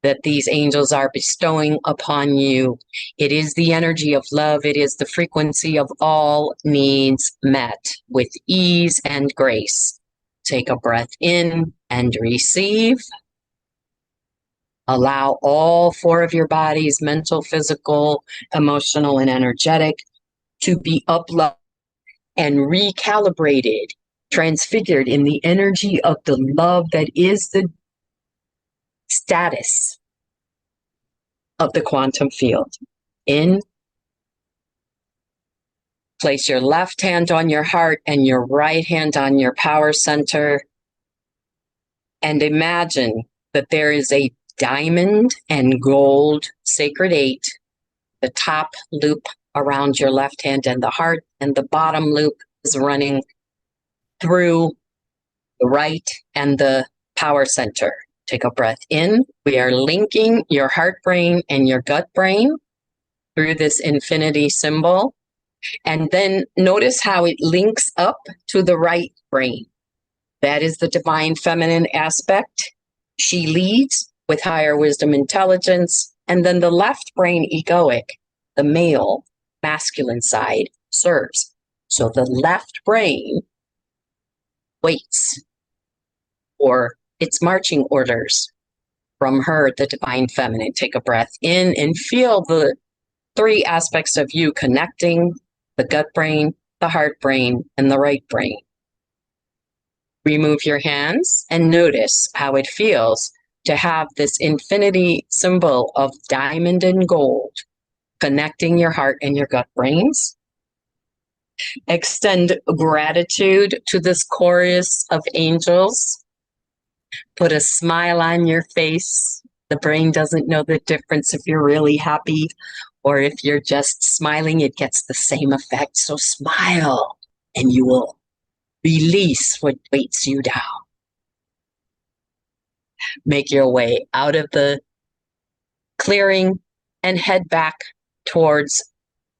that these angels are bestowing upon you. It is the energy of love. It is the frequency of all needs met with ease and grace. Take a breath in and receive. Allow all four of your bodies, mental, physical, emotional, and energetic, to be uploaded and recalibrated, transfigured in the energy of the love that is the status of the quantum field. In, place your left hand on your heart and your right hand on your power center, and imagine that there is a diamond and gold sacred 8, the top loop around your left hand and the heart, and the bottom loop is running through the right and the power center Take a breath in. We are linking your heart brain and your gut brain through this infinity symbol. And then notice how it links up to the right brain. That is the divine feminine aspect. She leads with higher wisdom intelligence. And then the left brain egoic, the male masculine side, serves. So the left brain waits for its marching orders from her, the divine feminine. Take a breath in and feel the three aspects of you connecting: the gut brain, the heart brain, and the right brain. Remove your hands and notice how it feels to have this infinity symbol of diamond and gold connecting your heart and your gut brains. Extend gratitude to this chorus of angels. Put a smile on your face. The brain doesn't know the difference if you're really happy or if you're just smiling. It gets the same effect. So smile and you will release what weights you down. Make your way out of the clearing and head back towards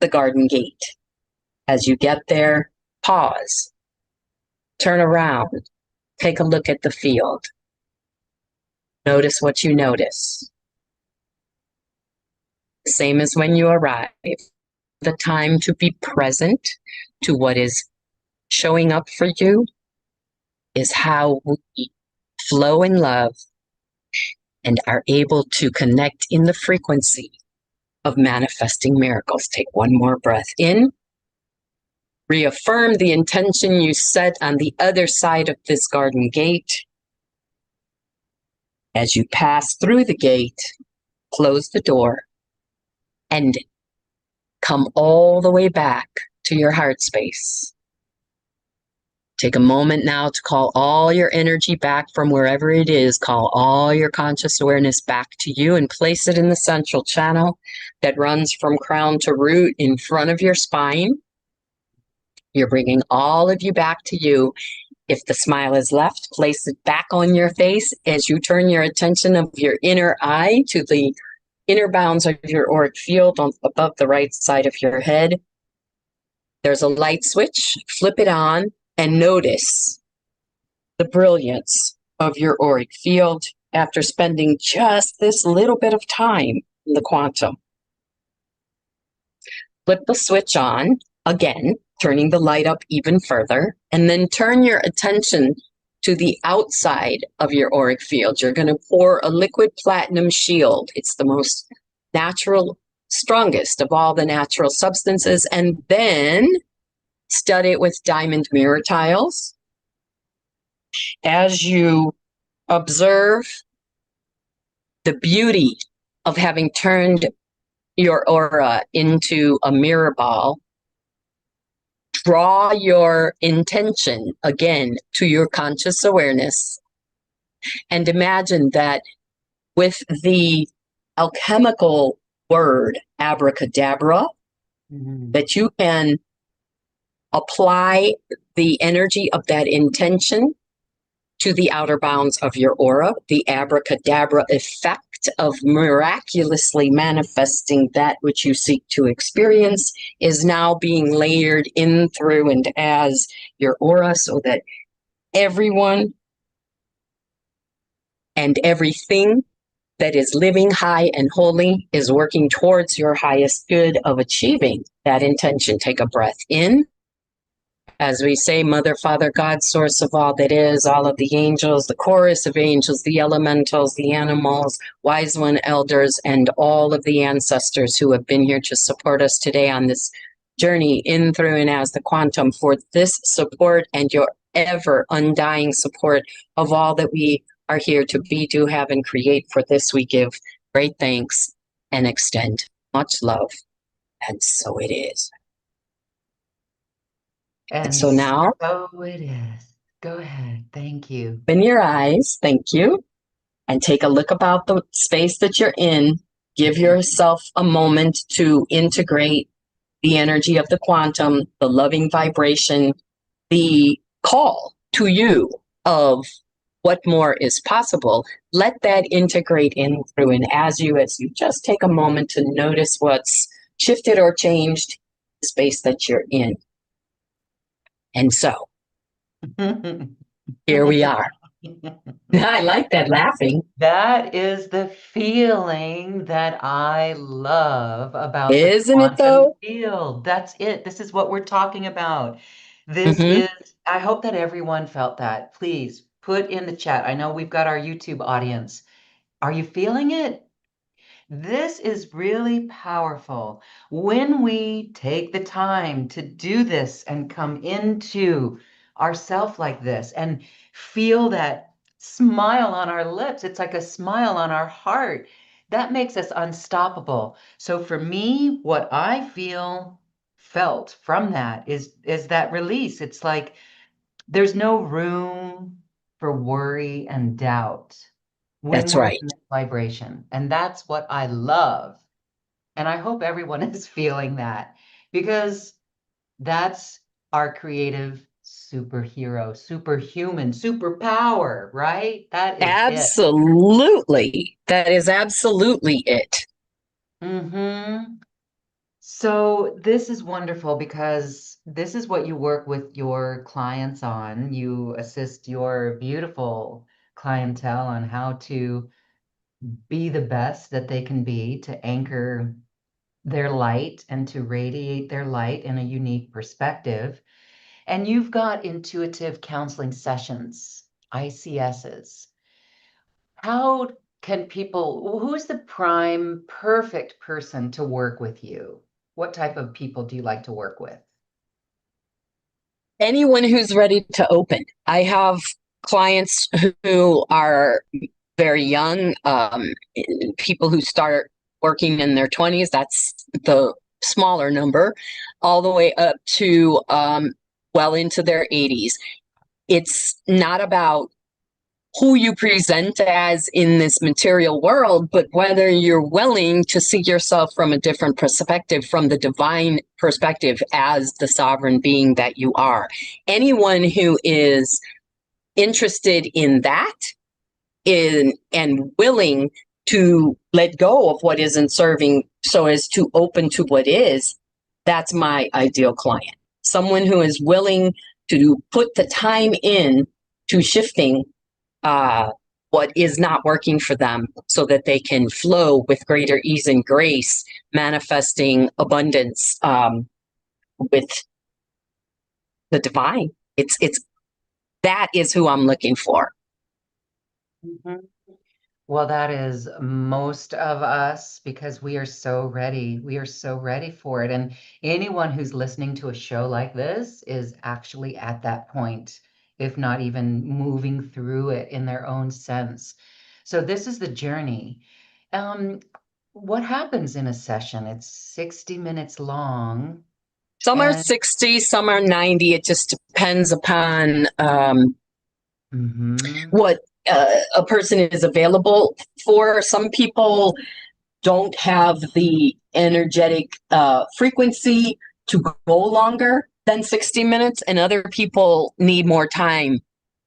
the garden gate. As you get there, pause, turn around, take a look at the field. Notice what you notice. Same as when you arrive. The time to be present to what is showing up for you is how we flow in love and are able to connect in the frequency of manifesting miracles. Take one more breath in. Reaffirm the intention you set on the other side of this garden gate. As you pass through the gate, close the door and come all the way back to your heart space. Take a moment now to call all your energy back from wherever it is. Call all your conscious awareness back to you and place it in the central channel that runs from crown to root in front of your spine. You're bringing all of you back to you. If the smile is left, place it back on your face as you turn your attention of your inner eye to the inner bounds of your auric field above the right side of your head. There's a light switch. Flip it on and notice the brilliance of your auric field after spending just this little bit of time in the quantum. Flip the switch on again, turning the light up even further, and then turn your attention to the outside of your auric field. You're going to pour a liquid platinum shield. It's the most natural, strongest of all the natural substances, and then stud it with diamond mirror tiles. As you observe the beauty of having turned your aura into a mirror ball, draw your intention again to your conscious awareness and imagine that with the alchemical word abracadabra, that you can apply the energy of that intention to the outer bounds of your aura. The abracadabra effect of miraculously manifesting that which you seek to experience is now being layered in through and as your aura, so that everyone and everything that is living high and holy is working towards your highest good of achieving that intention. Take a breath in. As we say, Mother, Father, God, source of all that is, all of the angels, the chorus of angels, the elementals, the animals, wise one elders, and all of the ancestors who have been here to support us today on this journey in, through, and as the quantum, for this support and your ever undying support of all that we are here to be, do, have, and create. For this we give great thanks and extend much love. And so it is. And so now, so it is. Go ahead. Thank you. Open your eyes. Thank you. And take a look about the space that you're in. Give yourself a moment to integrate the energy of the quantum, the loving vibration, the call to you of what more is possible. Let that integrate in through. And as you just take a moment to notice what's shifted or changed the space that you're in. And so here we are. I like that laughing. That is the feeling that I love about the Isn't it quantum though? field. That's it. This is what we're talking about. This Mm-hmm. is, I hope that everyone felt that. Please put in the chat. I know we've got our YouTube audience. Are you feeling it? This is really powerful. When we take the time to do this and come into ourself like this and feel that smile on our lips, it's like a smile on our heart. That makes us unstoppable. So for me, what I felt from that is that release. It's like there's no room for worry and doubt when That's we're right. in this vibration. And that's what I love. And I hope everyone is feeling that because that's our creative superhero, superhuman, superpower, right? That is it. Absolutely. That is absolutely it. Mm-hmm. So this is wonderful because this is what you work with your clients on. You assist your beautiful clientele on how to be the best that they can be, to anchor their light and to radiate their light in a unique perspective. And you've got intuitive counseling sessions, ICSs. How can people, who's the prime perfect person to work with you? What type of people do you like to work with? Anyone who's ready to open. I have clients who are very young, people who start working in their 20s, that's the smaller number, all the way up to well into their 80s. It's not about who you present as in this material world, but whether you're willing to see yourself from a different perspective, from the divine perspective as the sovereign being that you are. Anyone who is interested in that and willing to let go of what isn't serving so as to open to what is, that's my ideal client. Someone who is willing to put the time in to shifting what is not working for them so that they can flow with greater ease and grace, manifesting abundance with the divine. It's that is who I'm looking for. Mhm. Well, that is most of us because we are so ready. We are so ready for it. And anyone who's listening to a show like this is actually at that point, if not even moving through it in their own sense. So this is the journey. Um, what happens in a session? It's 60 minutes long. Some are And 60, some are 90. It just depends upon mhm. what a person is available for. Some people don't have the energetic frequency to go longer than 60 minutes, and other people need more time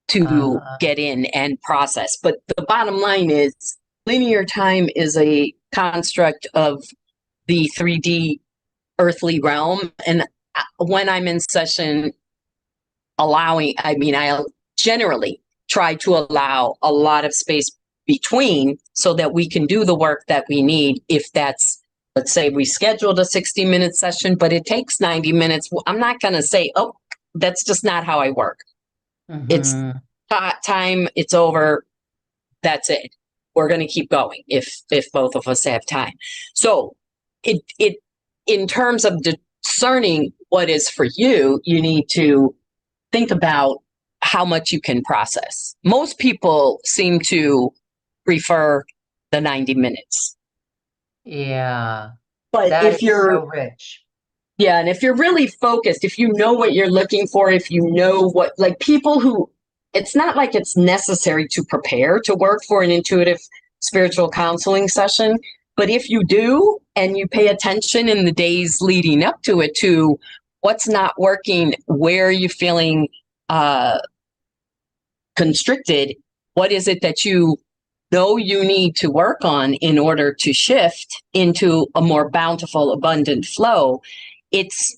to uh, get in and process. But the bottom line is linear time is a construct of the 3D earthly realm. And when I'm in session, I generally try to allow a lot of space between so that we can do the work that we need. If that's, let's say we scheduled a 60-minute session, but it takes 90 minutes, I'm not going to say, oh, that's just not how I work. It's mhm. time, it's over, that's it. We're going to keep going if both of us have time. So it in terms of discerning what is for you, you need to think about how much you can process. Most people seem to prefer the 90 minutes. Yeah, But that if is so you're, rich. yeah, and if you're really focused, if you know what you're looking for, if you know what, like people who, it's not like it's necessary to prepare to work for an intuitive spiritual counseling session. But if you do, and you pay attention in the days leading up to it to what's not working, where are you feeling constricted, What is it that you know you need to work on in order to shift into a more bountiful, abundant flow? It's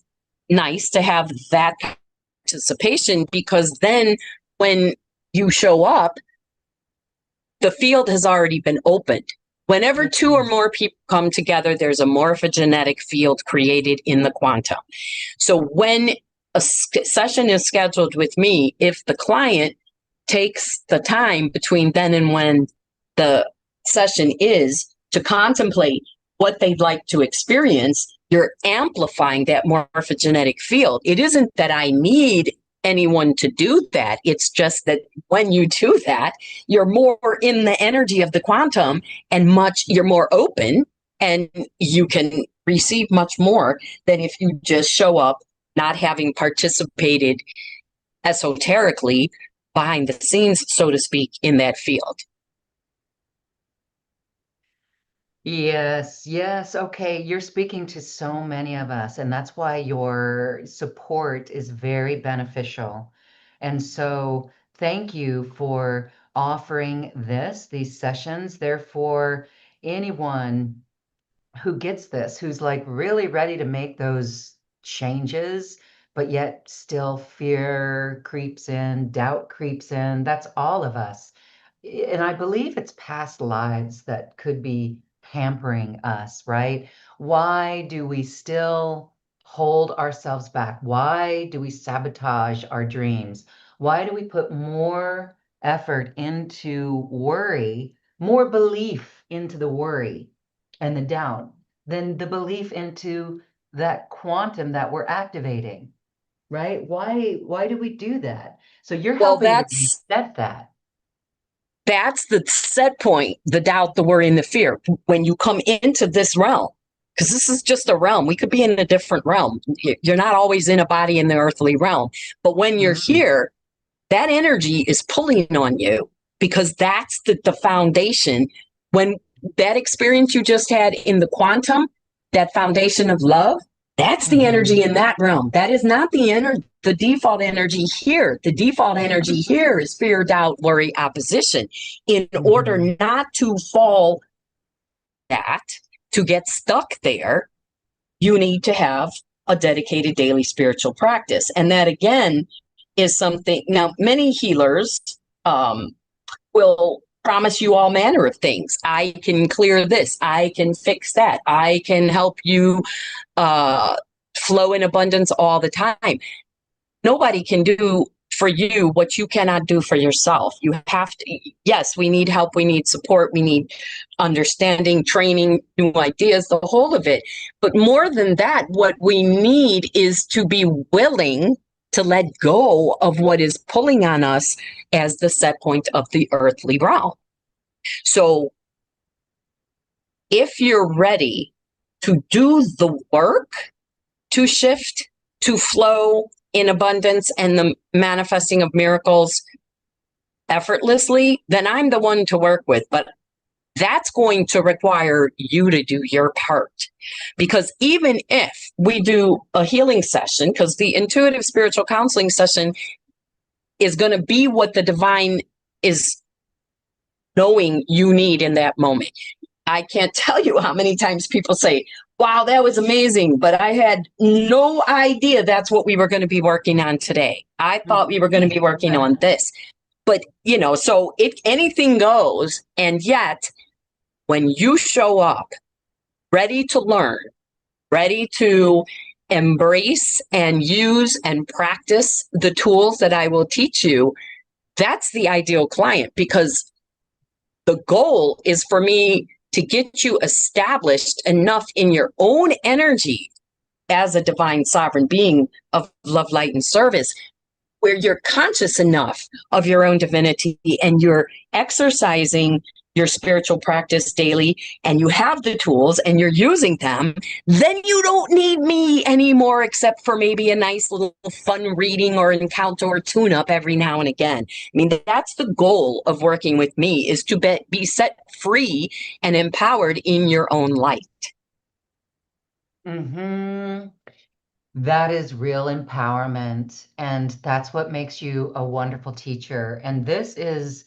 nice to have that participation, because then when you show up, the field has already been opened. Whenever two or more people come together, there's a morphogenetic field created in the quantum. So when a session is scheduled with me, if the client takes the time between then and when the session is to contemplate what they'd like to experience, you're amplifying that morphogenetic field. It isn't that I need anyone to do that. It's just that when you do that, you're more in the energy of the quantum, and you're more open, and you can receive much more than if you just show up not having participated esoterically behind the scenes, so to speak, in that field. Yes, yes. Okay, you're speaking to so many of us, and that's why your support is very beneficial. And so, thank you for offering these sessions. Therefore, anyone who gets this, who's like really ready to make those changes, but yet still fear creeps in, doubt creeps in. That's all of us. And I believe it's past lives that could be hampering us, right? Why do we still hold ourselves back? Why do we sabotage our dreams? Why do we put more effort into worry, more belief into the worry and the doubt than the belief into that quantum that we're activating, right? Why do we do that? So you're Well, helping to reset that. that's the set point, the doubt, the worry, and the fear. When you come into this realm, because this is just a realm, we could be in a different realm. You're not always in a body in the earthly realm. But when you're here, that energy is pulling on you, because that's the foundation. When that experience you just had in the quantum, that foundation of love, that's the energy in that realm. That is not the default energy here. The default energy here is fear, doubt, worry, opposition. In order not to fall that, to get stuck there, you need to have a dedicated daily spiritual practice. And that, again, is something. Now, many healers will promise you all manner of things. I can clear this. I can fix that. I can help you flow in abundance all the time. Nobody can do for you what you cannot do for yourself. You have to, yes, we need help. We need support. We need understanding, training, new ideas, the whole of it. But more than that, what we need is to be willing to let go of what is pulling on us as the set point of the earthly realm. So if you're ready to do the work to shift, to flow in abundance and the manifesting of miracles effortlessly, then I'm the one to work with. But that's going to require you to do your part. Because even if we do a healing session, because the intuitive spiritual counseling session is going to be what the divine is knowing you need in that moment. I can't tell you how many times people say, wow, that was amazing, but I had no idea that's what we were going to be working on today. I thought we were going to be working on this. But, so anything goes. And yet, when you show up ready to learn, ready to embrace and use and practice the tools that I will teach you, that's the ideal client, because the goal is for me to get you established enough in your own energy as a divine sovereign being of love, light, and service, where you're conscious enough of your own divinity and you're exercising your spiritual practice daily, and you have the tools and you're using them. Then you don't need me anymore, except for maybe a nice little fun reading or encounter or tune up every now and again. I mean, that's the goal of working with me, is to be set free and empowered in your own light. That is real empowerment. And that's what makes you a wonderful teacher. And this is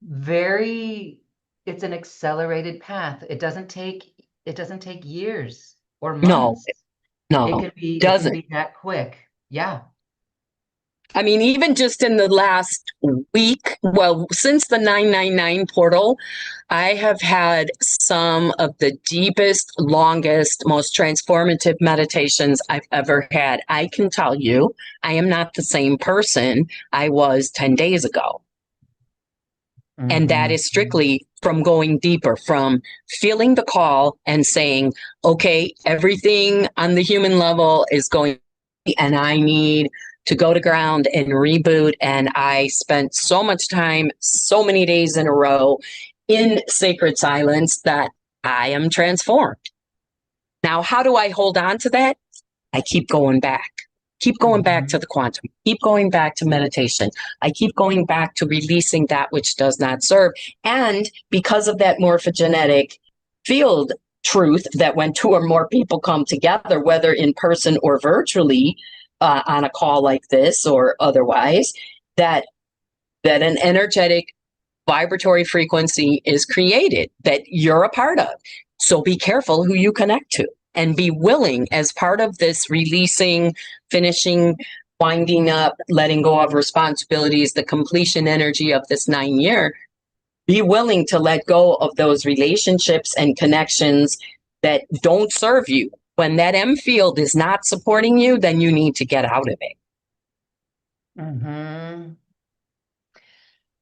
very, it's an accelerated path. It doesn't take years or No, months. It no, can be, it can doesn't. be that quick. Yeah. I mean, even just in the last week, well, since the 999 portal, I have had some of the deepest, longest, most transformative meditations I've ever had. I can tell you, I am not the same person I was 10 days ago. And that Hmm. is strictly from going deeper, from feeling the call and saying, okay, everything on the human level is going, and I need to go to ground and reboot. And I spent so much time, so many days in a row in sacred silence that I am transformed. Now, how do I hold on to that? I keep going back to Hmm. the quantum, keep going back to meditation. I keep going back to releasing that which does not serve. And because of that morphogenetic field truth that when two or more people come together, whether in person or virtually, on a call like this or otherwise, that an energetic vibratory frequency is created that you're a part of. So be careful who you connect to and be willing, as part of this releasing, finishing, winding up, letting go of responsibilities, the completion energy of this 9 year, be willing to let go of those relationships and connections that don't serve you. When that M field is not supporting you, then you need to get out of it. Hmm.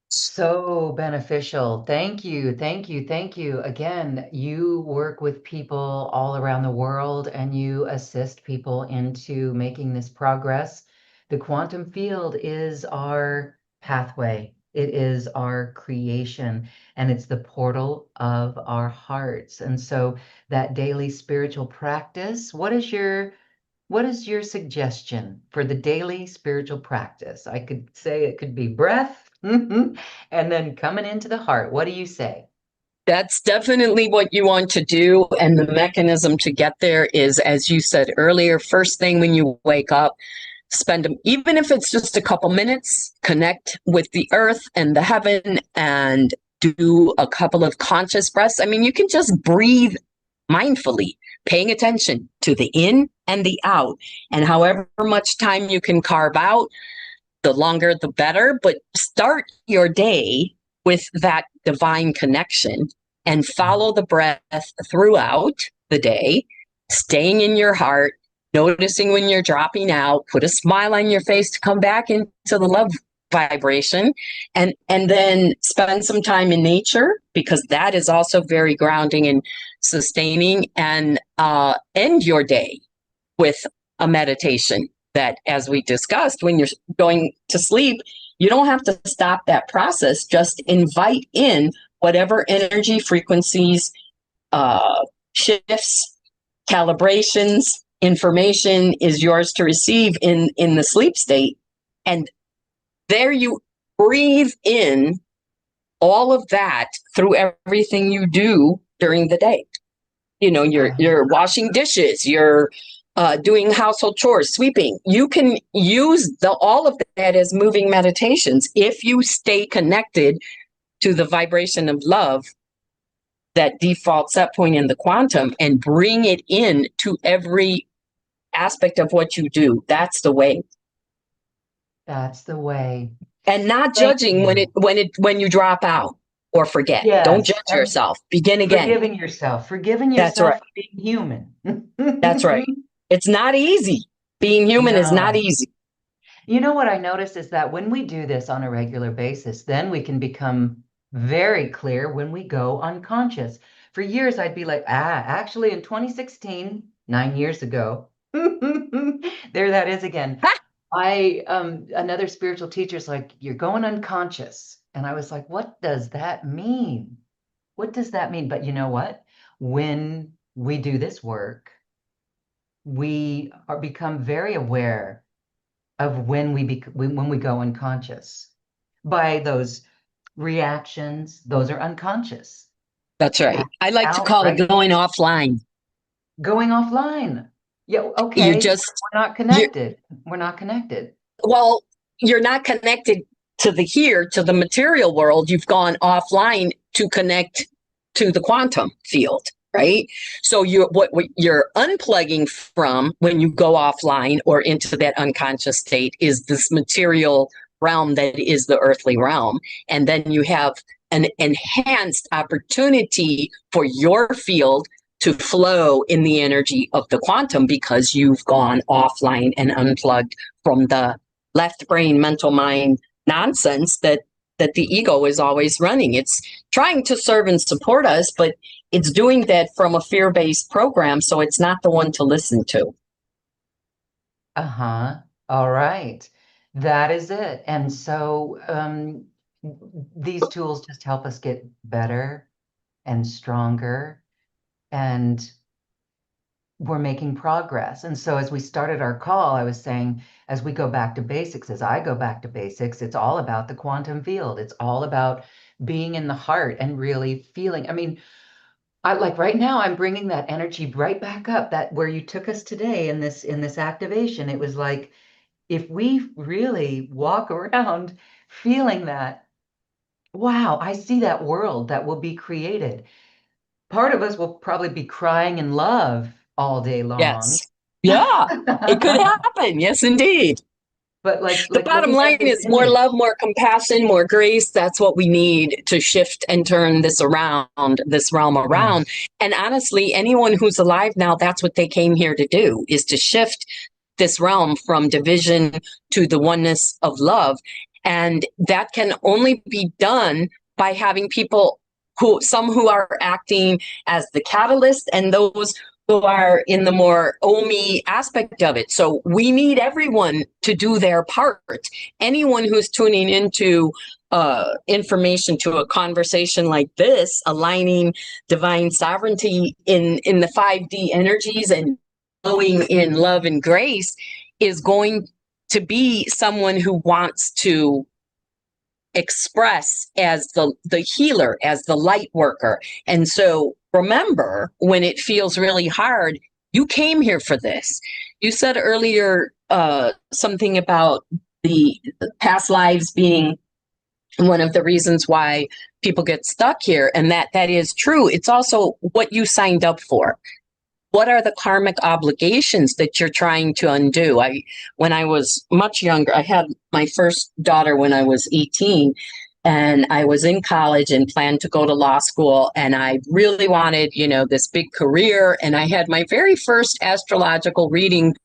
So beneficial. Thank you. Thank you. Thank you. Again, you work with people all around the world and you assist people into making this progress. The quantum field is our pathway. It is our creation and it's the portal of our hearts. And so that daily spiritual practice, what is your suggestion for the daily spiritual practice? I could say it could be breath and then coming into the heart. What do you say? That's definitely what you want to do. And the mechanism to get there is, as you said earlier, first thing when you wake up, spend them, even if it's just a couple minutes, connect with the earth and the heaven and do a couple of conscious breaths. I mean, you can just breathe mindfully, paying attention to the in and the out. And however much time you can carve out, the longer the better. But start your day with that divine connection and follow the breath throughout the day, staying in your heart, noticing when you're dropping out, put a smile on your face to come back into the love vibration, and then spend some time in nature, because that is also very grounding and sustaining. And end your day with a meditation that, as we discussed, when you're going to sleep, you don't have to stop that process. Just invite in whatever energy frequencies, uh, shifts, calibrations, information is yours to receive in the sleep state. And there you breathe in all of that through everything you do during the day. You know, you're washing dishes, you're doing household chores, sweeping. You can use all of that as moving meditations if you stay connected to the vibration of love, that default set point in the quantum, and bring it in to every aspect of what you do. That's the way. That's the way. And not Thank judging when you. you drop out or forget. Don't Yes, judge and yourself. Begin again. forgiving That's yourself right. for being human. That's right. It's not easy. Being human is not No. easy. You know what I noticed is that when we do this on a regular basis, then we can become very clear when we go unconscious. For years, I'd be like, actually, in 2016, 9 years ago, there that is again. Another spiritual teacher's like, you're going unconscious. And I was like, what does that mean? What does that mean? But you know what? When we do this work, we are become very aware of when we go unconscious by those reactions. Those are unconscious. That's right. I like to call it Outright going offline. going offline. Yeah, You okay. just, We're not you connected. We're not connected. well, you're not connected to the here, to the material world, you've gone offline to connect to the quantum field, right? So what you're unplugging from when you go offline or into that unconscious state is this material realm that is the earthly realm. And then you have an enhanced opportunity for your field to flow in the energy of the quantum because you've gone offline and unplugged from the left brain, mental mind nonsense that the ego is always running. It's trying to serve and support us, but it's doing that from a fear-based program, so it's not the one to listen to. Uh-huh. All right. That is it. And so these tools just help us get better and stronger, and we're making progress. And so as we started our call, I was saying, as we go back to basics, as I go back to basics, it's all about the quantum field. It's all about being in the heart and really feeling. I mean, I like right now, I'm bringing that energy right back up, that where you took us today in this activation. It was like, if we really walk around feeling that, wow, I see that world that will be created. Part of us will probably be crying in love all day long. Yes. Yeah, it could happen. Yes, indeed. But like The like bottom looking line at this is more image. love, more compassion, more grace. That's what we need to shift and turn this around, this realm around. Yes. And honestly, anyone who's alive now, that's what they came here to do, is to shift this realm from division to the oneness of love. And that can only be done by having people some who are acting as the catalyst and those who are in the more OMI aspect of it. So we need everyone to do their part. Anyone who's tuning into information to a conversation like this, aligning divine sovereignty in the 5D energies and flowing in love and grace, is going to be someone who wants to express as the healer, as the light worker. And so remember, when it feels really hard, you came here for this. You said earlier something about the past lives being one of the reasons why people get stuck here, and that is true. It's also what you signed up for. What are the karmic obligations that you're trying to undo? When I was much younger, I had my first daughter when I was 18, and I was in college and planned to go to law school. And I really wanted, this big career. And I had my very first astrological reading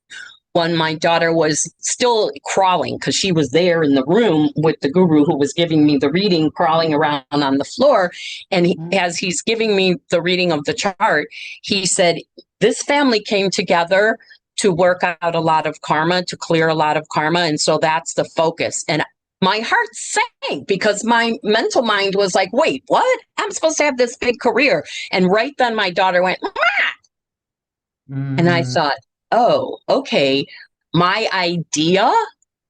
when my daughter was still crawling, because she was there in the room with the guru who was giving me the reading, crawling around on the floor. And as he's giving me the reading of the chart, he said, this family came together to work out a lot of karma, to clear a lot of karma. And so that's the focus. And my heart sank because my mental mind was like, wait, what? I'm supposed to have this big career. And right then my daughter went, and I thought, oh, okay, my idea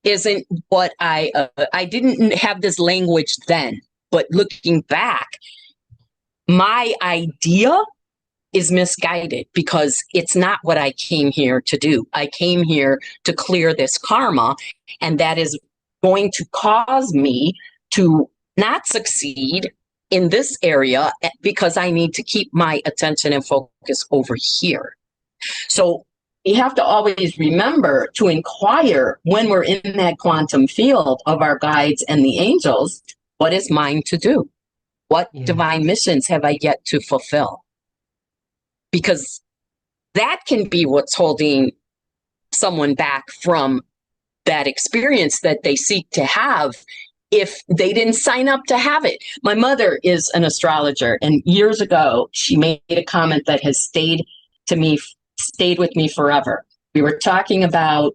isn't what I didn't have this language then, but looking back, my idea is misguided because it's not what I came here to do. I came here to clear this karma, and that is going to cause me to not succeed in this area because I need to keep my attention and focus over here. So you have to always remember to inquire when we're in that quantum field of our guides and the angels, what is mine to do? What divine missions have I yet to fulfill? Because that can be what's holding someone back from that experience that they seek to have if they didn't sign up to have it. My mother is an astrologer, and years ago, she made a comment that has stayed with me forever. We were talking about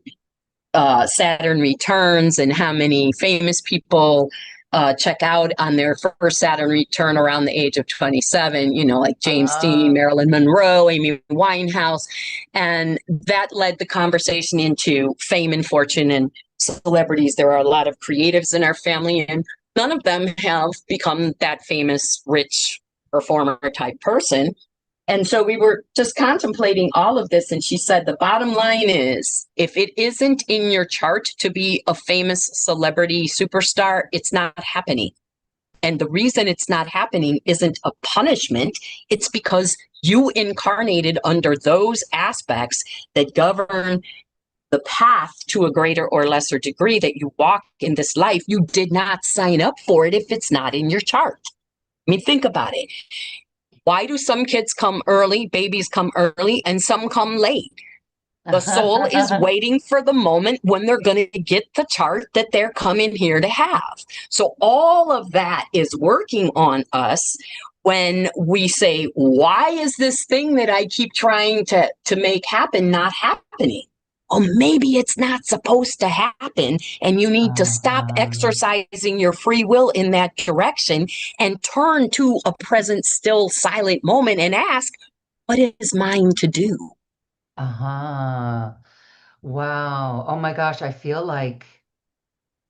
Saturn returns and how many famous people check out on their first Saturn return around the age of 27, like James Dean, Marilyn Monroe, Amy Winehouse. And that led the conversation into fame and fortune and celebrities. There are a lot of creatives in our family, and none of them have become that famous, rich performer type person. And so we were just contemplating all of this. And she said, the bottom line is, if it isn't in your chart to be a famous celebrity superstar, it's not happening. And the reason it's not happening isn't a punishment. It's because you incarnated under those aspects that govern the path to a greater or lesser degree that you walk in this life. You did not sign up for it if it's not in your chart. I mean, think about it. Why do some kids come early, babies come early, and some come late? The soul is waiting for the moment when they're going to get the chart that they're coming here to have. So all of that is working on us when we say, why is this thing that I keep trying to make happen not happening? Oh, maybe it's not supposed to happen, and you need to stop exercising your free will in that direction and turn to a present, still, silent moment and ask, what is mine to do? Wow. Oh my gosh, I feel like,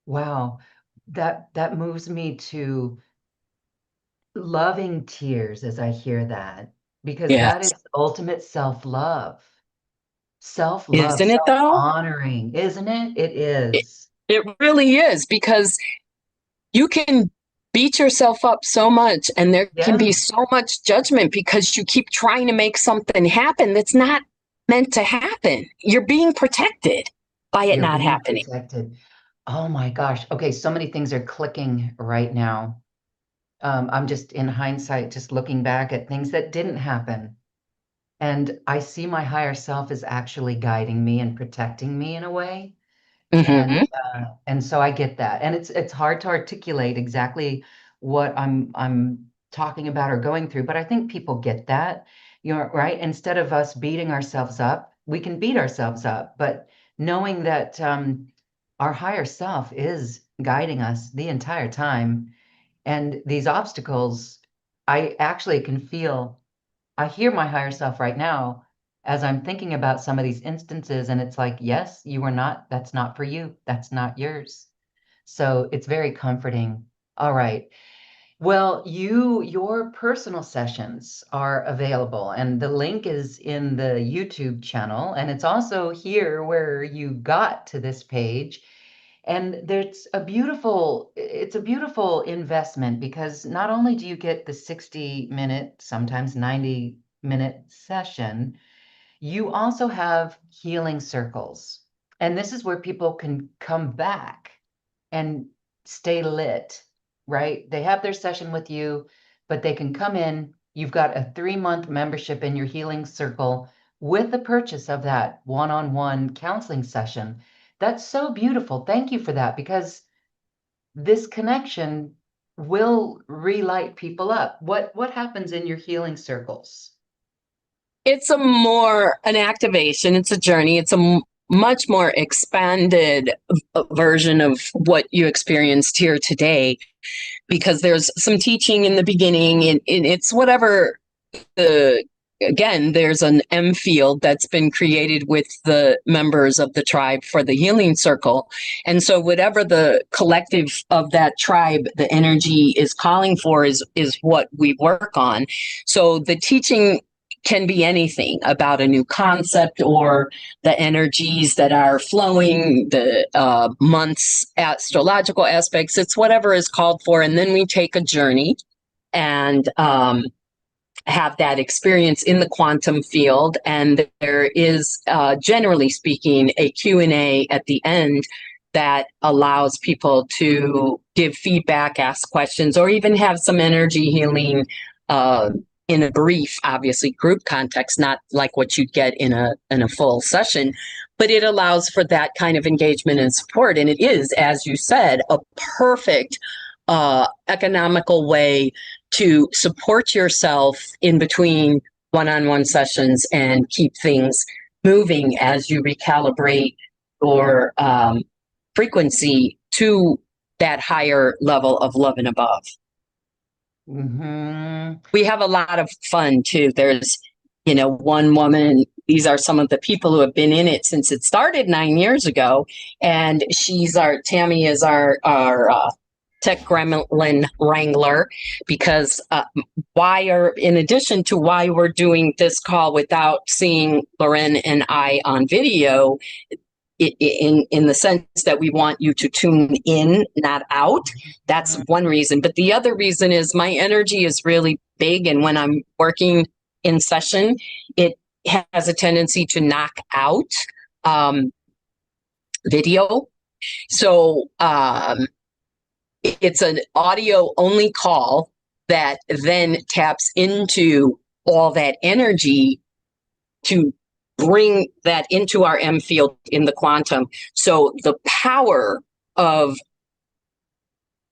wow, that moves me to loving tears as I hear that, because that Yes. is ultimate self-love. Self-love, Isn't it though? self-honoring, isn't it? It It, is. it really is, because you can beat yourself up so much and there can Yeah, be so much judgment because you keep trying to make something happen that's not meant to happen. You're being protected by it you're not being happening. protected. Oh my gosh. Okay, so many things are clicking right now. I'm just in hindsight, just looking back at things that didn't happen. And I see my higher self is actually guiding me and protecting me in a way. And Mm-hmm. and so I get that. And it's hard to articulate exactly what I'm talking about or going through, but I think people get that. You know, right? Instead of us beating ourselves up, we can beat ourselves up, but knowing that our higher self is guiding us the entire time. And these obstacles, I actually can feel, I hear my higher self right now as I'm thinking about some of these instances, and it's like, yes, you are not, that's not for you. That's not yours. So it's very comforting. All right. Well, your personal sessions are available, and the link is in the YouTube channel, and it's also here where you got to this page. And it's a beautiful investment because not only do you get the 60-minute, sometimes 90-minute session, you also have healing circles. And this is where people can come back and stay lit, right? They have their session with you, but they can come in. You've got a 3-month membership in your healing circle with the purchase of that one-on-one counseling session. That's so beautiful. Thank you for that, because this connection will relight people up. What happens in your healing circles? It's an activation. It's a journey. It's a much more expanded version of what you experienced here today, because there's some teaching in the beginning, and it's whatever the again, there's an M field that's been created with the members of the tribe for the healing circle. And so whatever the collective of that tribe, the energy is calling for is what we work on. So the teaching can be anything about a new concept or the energies that are flowing, the months, astrological aspects. It's whatever is called for. And then we take a journey and have that experience in the quantum field. And there is, generally speaking, a Q&A at the end that allows people to give feedback, ask questions, or even have some energy healing in a brief, obviously, group context, not like what you'd get in a full session. But it allows for that kind of engagement and support. And it is, as you said, a perfect economical way to support yourself in between one-on-one sessions and keep things moving as you recalibrate your frequency to that higher level of love and above. Mm-hmm. We have a lot of fun too. There's, one woman, these are some of the people who have been in it since it started 9 years ago. And Tammy is our tech gremlin wrangler, because in addition to why we're doing this call without seeing Loren and I on video, in the sense that we want you to tune in, not out. That's one reason. But the other reason is my energy is really big. And when I'm working in session, it has a tendency to knock out video. So it's an audio only call that then taps into all that energy to bring that into our M field in the quantum. So the power of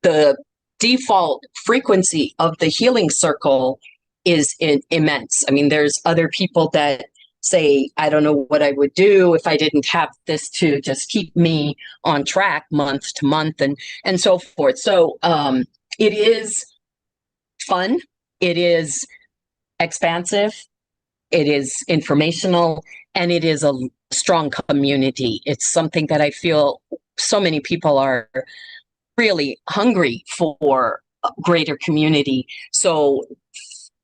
the default frequency of the healing circle is immense. I mean, there's other people that say, I don't know what I would do if I didn't have this to just keep me on track month to month and so forth. So it is fun. It is expansive. It is informational, and it is a strong community. It's something that I feel so many people are really hungry for a greater community. So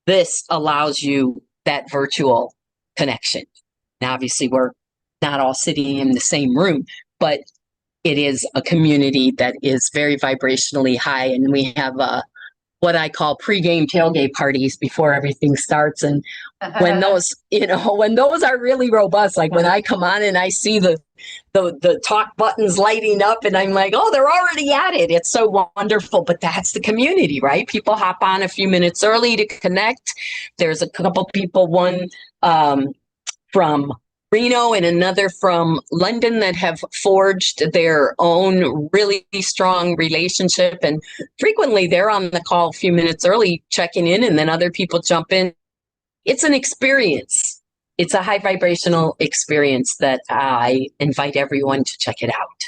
this allows you that virtual connection. Now, obviously, we're not all sitting in the same room, but it is a community that is very vibrationally high, and we have what I call pregame tailgate parties before everything starts. And when those, when those are really robust, like when I come on and I see the talk buttons lighting up and I'm like, oh, they're already at it. It's so wonderful. But that's the community, right? People hop on a few minutes early to connect. There's a couple people, one from Reno and another from London, that have forged their own really strong relationship. And frequently they're on the call a few minutes early, checking in, and then other people jump in. It's an experience. It's a high vibrational experience that I invite everyone to check it out.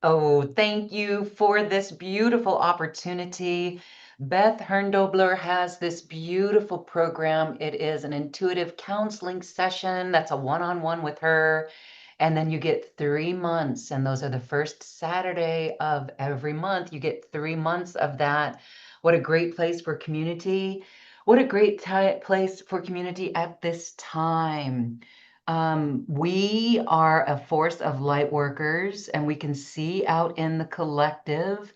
Oh, thank you for this beautiful opportunity. Beth Herndobler has this beautiful program. It is an intuitive counseling session that's a one-on-one with her. And then you get 3 months, and those are the first Saturday of every month. You get 3 months of that. What a great place for community. What a great place for community at this time. We are a force of light workers, and we can see out in the collective,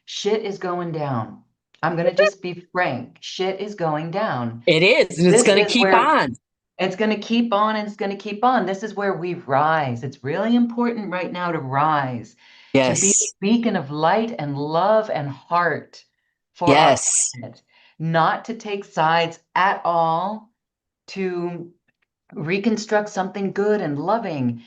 shit is going down. I'm going to just be frank. Shit is going down. It is, and it's This going to is keep where on. it's going to keep on, and it's going to keep on. This is where we rise. It's really important right now to rise, to be a Yes. beacon of light and love and heart for our Yes. planet, not to take sides at all, to reconstruct something good and loving.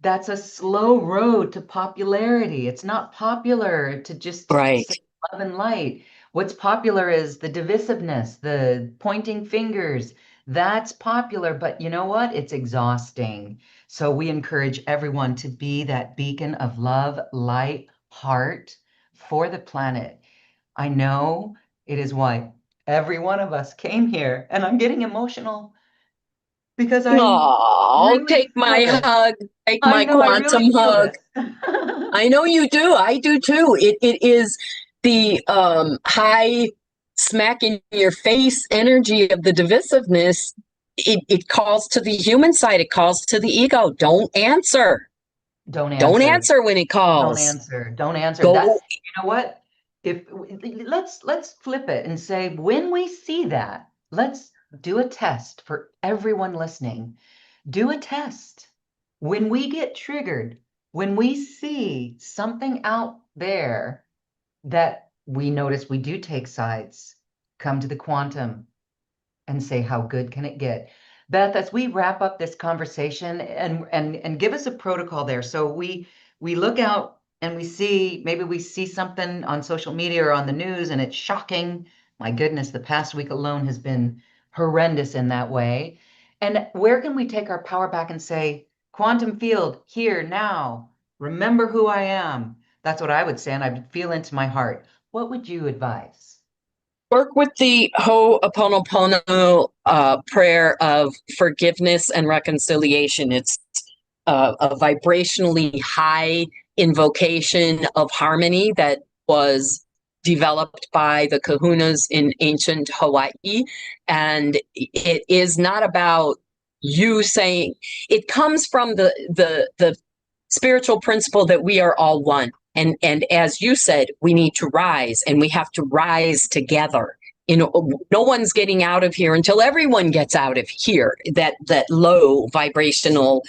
That's a slow road to popularity. It's not popular to just Right. say love and light. What's popular is the divisiveness, the pointing fingers. That's popular, but you know what? It's exhausting. So we encourage everyone to be that beacon of love, light, heart for the planet. I know it is why every one of us came here, and I'm getting emotional because I Oh, really take feel my this. hug, take I my know, I quantum really feel hug. this. I know you do. I do too. It is the high smack in your face energy of the divisiveness. It calls to the human side. It calls to the ego. Don't answer. Don't Don't answer. answer when it Don't calls. answer. Don't answer. That, Go. you know what? If let's flip it and say when we see that, let's do a test for everyone listening. Do a test. When we get triggered, when we see something out there that we notice we do take sides, come to the quantum and say, how good can it get? Beth, as we wrap up this conversation, and give us a protocol there. So we look out and we see, maybe we see something on social media or on the news and it's shocking. My goodness, the past week alone has been horrendous in that way. And where can we take our power back and say, quantum field, here, now, remember who I am? That's what I would say, and I'd feel into my heart. What would you advise? Work with the Ho'oponopono prayer of forgiveness and reconciliation. It's a vibrationally high invocation of harmony that was developed by the kahunas in ancient Hawaii. And it is not about you saying, it comes from the spiritual principle that we are all one. And as you said, we need to rise, and we have to rise together. No one's getting out of here until everyone gets out of here. That low vibrational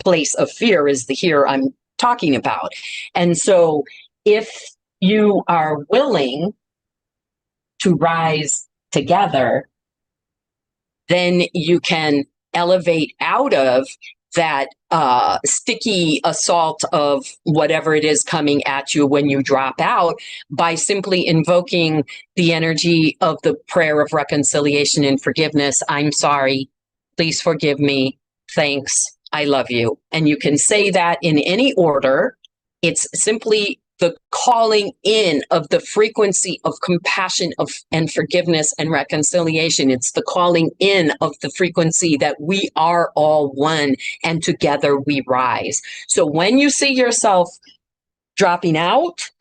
place of fear is the here I'm talking about. And so if you are willing to rise together, then you can elevate out of that sticky assault of whatever it is coming at you when you drop out, by simply invoking the energy of the prayer of reconciliation and forgiveness. I'm sorry. Please forgive me. Thanks. I love you. And you can say that in any order. It's simply the calling in of the frequency of compassion and forgiveness and reconciliation. It's the calling in of the frequency that we are all one, and together we rise. So when you see yourself dropping out,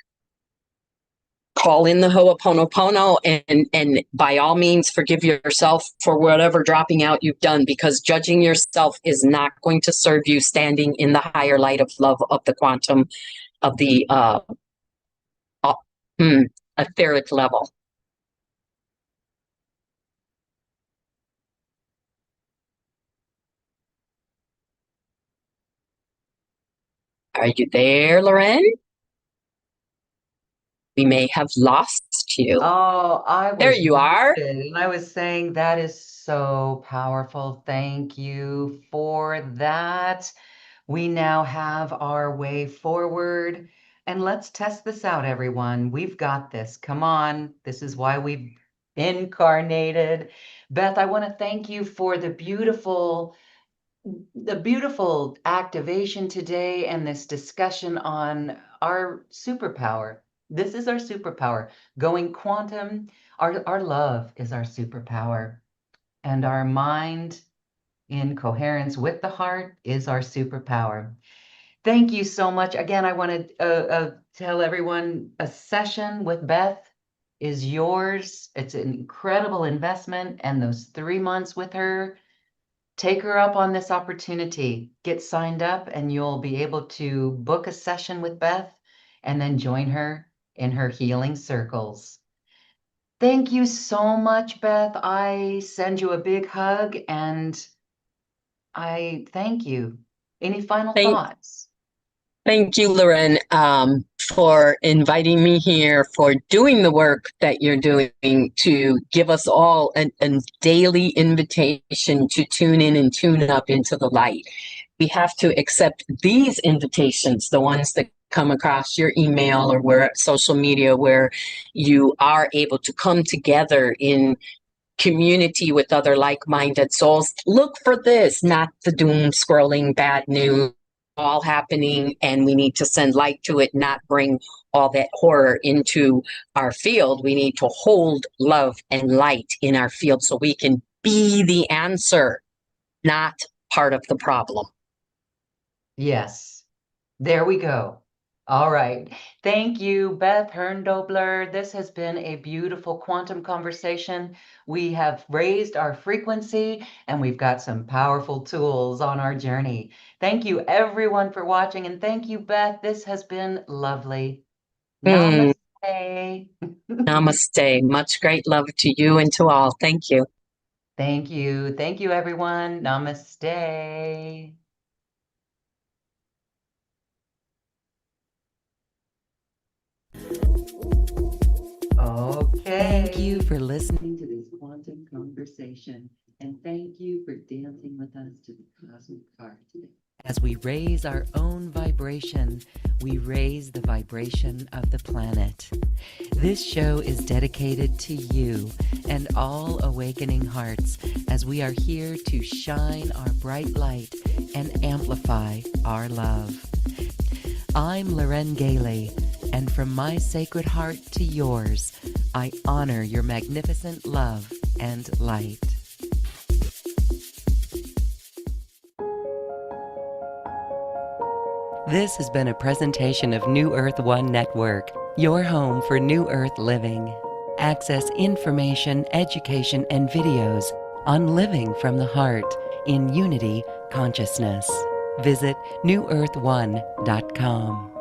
call in the Ho'oponopono, and by all means forgive yourself for whatever dropping out you've done, because judging yourself is not going to serve you standing in the higher light of love of the quantum of the etheric level. Are you there, Loren? We may have lost you. Oh, I was there you are. muted, and I was saying that is so powerful. Thank you for that. We now have our way forward. And let's test this out, everyone. We've got this. Come on. This is why we've incarnated. Beth, I want to thank you for the beautiful activation today and this discussion on our superpower. This is our superpower. Going quantum, our love is our superpower. And our mind in coherence with the heart is our superpower. Thank you so much. Again, I want to tell everyone a session with Beth is yours. It's an incredible investment. And those 3 months with her, take her up on this opportunity. Get signed up and you'll be able to book a session with Beth and then join her in her healing circles. Thank you so much, Beth. I send you a big hug and I thank you. Any final thoughts? Thank you, Loren, for inviting me here, for doing the work that you're doing to give us all a daily invitation to tune in and tune up into the light. We have to accept these invitations, the ones that come across your email or where social media, where you are able to come together in community with other like-minded souls. Look for this, not the doom scrolling bad news all happening, and we need to send light to it, not bring all that horror into our field. We need to hold love and light in our field so we can be the answer, not part of the problem. Yes, there we go. All right. Thank you, Beth Herndobler. This has been a beautiful quantum conversation. We have raised our frequency and we've got some powerful tools on our journey. Thank you, everyone, for watching. And thank you, Beth. This has been lovely. Namaste. Namaste. Much great love to you and to all. Thank you. Thank you. Thank you, everyone. Namaste. Okay. Thank you for listening to this quantum conversation. And thank you for dancing with us to the cosmic card today. As we raise our own vibration, we raise the vibration of the planet. This show is dedicated to you and all awakening hearts as we are here to shine our bright light and amplify our love. I'm Loren Gailey, and from my sacred heart to yours, I honor your magnificent love and light. This has been a presentation of New Earth One Network, your home for New Earth living. Access information, education, and videos on living from the heart in unity consciousness. Visit newearth1.com.